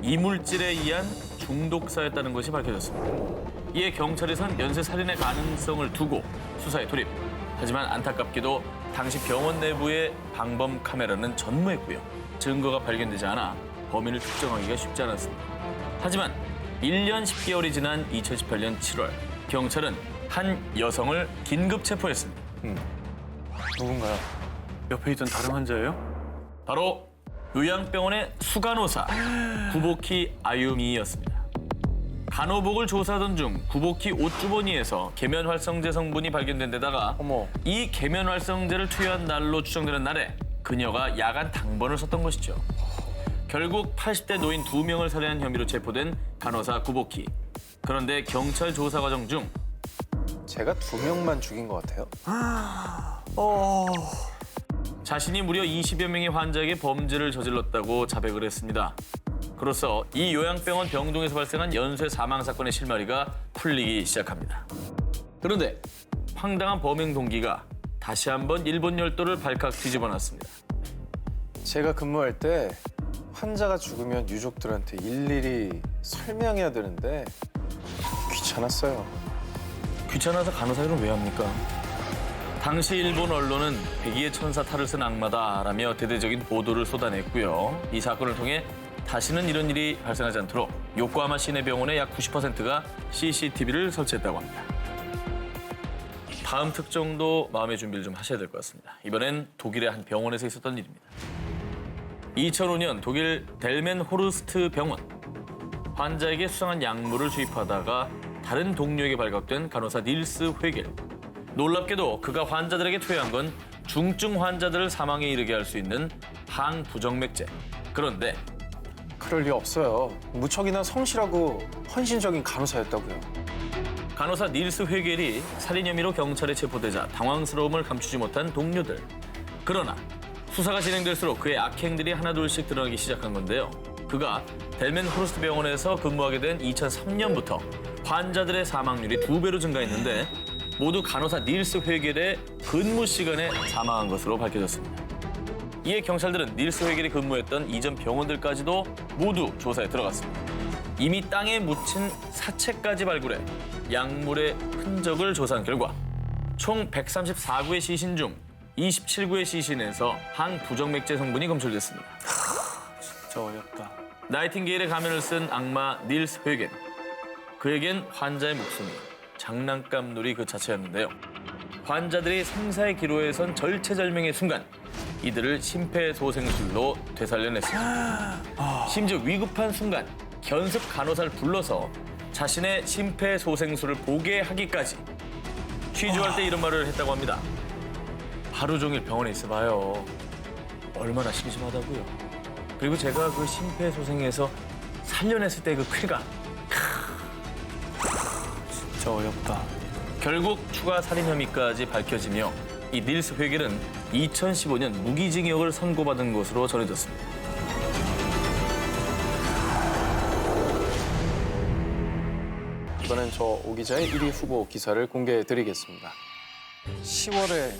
이물질에 의한 중독사였다는 것이 밝혀졌습니다. 이에 경찰에선 연쇄 살인의 가능성을 두고 수사에 돌입. 하지만 안타깝게도 당시 병원 내부의 방범 카메라는 전무했고요. 증거가 발견되지 않아 범인을 특정하기가 쉽지 않았습니다. 하지만 1년 10개월이 지난 2018년 7월 경찰은 한 여성을 긴급 체포했습니다. 누군가요? 옆에 있던 다른 환자예요? 바로 요양병원의 수간호사 구보키 아유미였습니다. 간호복을 조사하던 중 구보키 옷주머니에서 계면활성제 성분이 발견된 데다가 어머. 이 계면활성제를 투여한 날로 추정되는 날에 그녀가 야간 당번을 썼던 것이죠. 결국 80대 노인 2명을 살해한 혐의로 체포된 간호사 구보키. 그런데 경찰 조사 과정 중 제가 2명만 죽인 것 같아요. 자신이 무려 20여 명의 환자에게 범죄를 저질렀다고 자백을 했습니다. 그로써 이 요양병원 병동에서 발생한 연쇄 사망 사건의 실마리가 풀리기 시작합니다. 그런데 황당한 범행 동기가 다시 한번 일본 열도를 발칵 뒤집어놨습니다. 제가 근무할 때 환자가 죽으면 유족들한테 일일이 설명해야 되는데 귀찮았어요. 귀찮아서 간호사 일은 왜 합니까? 당시 일본 언론은 백의의 천사 탈을 쓴 악마다라며 대대적인 보도를 쏟아냈고요. 이 사건을 통해 다시는 이런 일이 발생하지 않도록 요코하마 시내병원의 약 90%가 CCTV를 설치했다고 합니다. 다음 특정도 마음의 준비를 좀 하셔야 될 것 같습니다. 이번엔 독일의 한 병원에서 있었던 일입니다. 2005년 독일 델멘 호르스트 병원. 환자에게 수상한 약물을 주입하다가 다른 동료에게 발각된 간호사 닐스 회겔. 놀랍게도 그가 환자들에게 투여한 건 중증 환자들을 사망에 이르게 할 수 있는 항부정맥제. 그런데 그럴 리 없어요. 무척이나 성실하고 헌신적인 간호사였다고요. 간호사 닐스 회겔이 살인 혐의로 경찰에 체포되자 당황스러움을 감추지 못한 동료들. 그러나 수사가 진행될수록 그의 악행들이 하나둘씩 드러나기 시작한 건데요. 그가 델멘 호르스트 병원에서 근무하게 된 2003년부터 환자들의 사망률이 2배로 증가했는데 모두 간호사 닐스 회겔의 근무 시간에 사망한 것으로 밝혀졌습니다. 이에 경찰들은 닐스 회겔이 근무했던 이전 병원들까지도 모두 조사에 들어갔습니다. 이미 땅에 묻힌 사체까지 발굴해 약물의 흔적을 조사한 결과 총 134구의 시신 중 27구의 시신에서 항부정맥제 성분이 검출됐습니다. 진짜 어렵다. 나이팅게일의 가면을 쓴 악마 닐스 회겔. 그에겐 환자의 목숨이 장난감놀이 그 자체였는데요. 환자들이 생사의 기로에 선 절체절명의 순간 이들을 심폐소생술로 되살려냈습니다. 심지어 위급한 순간 견습 간호사를 불러서 자신의 심폐소생술을 보게 하기까지 취조할 때 이런 말을 했다고 합니다. 하루 종일 병원에 있어봐요. 얼마나 심심하다고요. 그리고 제가 그 심폐소생에서 살려냈을 때 그 쾌감. 진짜 어렵다. 결국 추가 살인 혐의까지 밝혀지며 이 닐스 회겔은 2015년 무기징역을 선고받은 것으로 전해졌습니다. 이번엔 저 오 기자의 1위 후보 기사를 공개해드리겠습니다. 10월에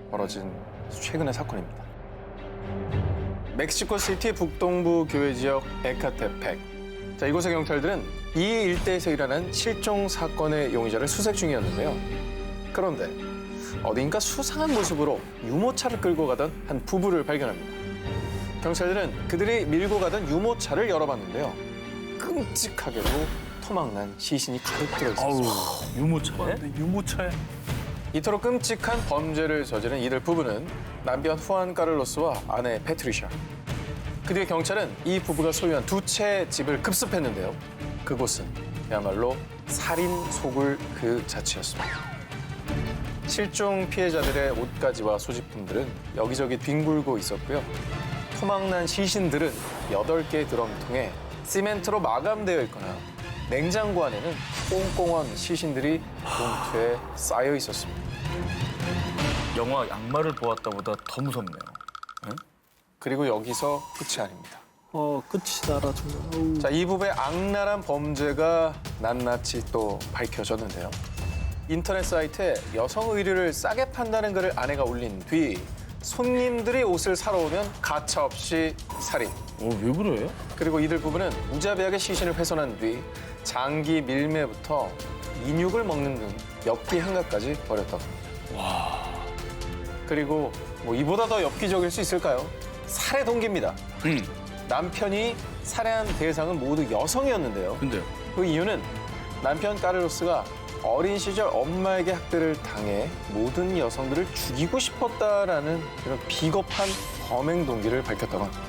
벌어진 최근의 사건입니다. 멕시코시티 북동부 교외 지역 에카테펙. 자, 이곳의 경찰들은 이 일대에서 일어난 실종 사건의 용의자를 수색 중이었는데요. 그런데 어딘가 수상한 모습으로 유모차를 끌고 가던 한 부부를 발견합니다. 경찰들은 그들이 밀고 가던 유모차를 열어봤는데요. 끔찍하게도 토막난 시신이 가득 들어있었습니다. 유모차에? 유모차에? 이토록 끔찍한 범죄를 저지른 이들 부부는 남편 후안 카를로스와 아내 패트리샤. 그 뒤에 경찰은 이 부부가 소유한 두 채의 집을 급습했는데요. 그곳은 그야말로 살인 소굴 그 자체였습니다. 실종 피해자들의 옷가지와 소지품들은 여기저기 뒹굴고 있었고요. 토막난 시신들은 8개의 드럼통에 시멘트로 마감되어 있거나 냉장고 안에는 꽁꽁한 시신들이 봉투에 쌓여 있었습니다. 영화 악마를 보았다보다 더 무섭네요. 그리고 여기서 끝이 아닙니다. 끝이다라 정말. 자, 이 부부의 악랄한 범죄가 낱낱이 또 밝혀졌는데요. 인터넷 사이트에 여성 의류를 싸게 판다는 글을 아내가 올린 뒤 손님들이 옷을 사러 오면 가차없이 살인. 왜 그래요? 그리고 이들 부부는 무자비하게 시신을 훼손한 뒤 장기 밀매부터 인육을 먹는 등 엽기 행각까지 벌였다고 합니다. 그리고 뭐 이보다 더 엽기적일 수 있을까요? 살해 동기입니다. 남편이 살해한 대상은 모두 여성이었는데요. 근데요? 그 이유는 남편 카를로스가 어린 시절 엄마에게 학대를 당해 모든 여성들을 죽이고 싶었다라는 이런 비겁한 범행 동기를 밝혔다고 합니다.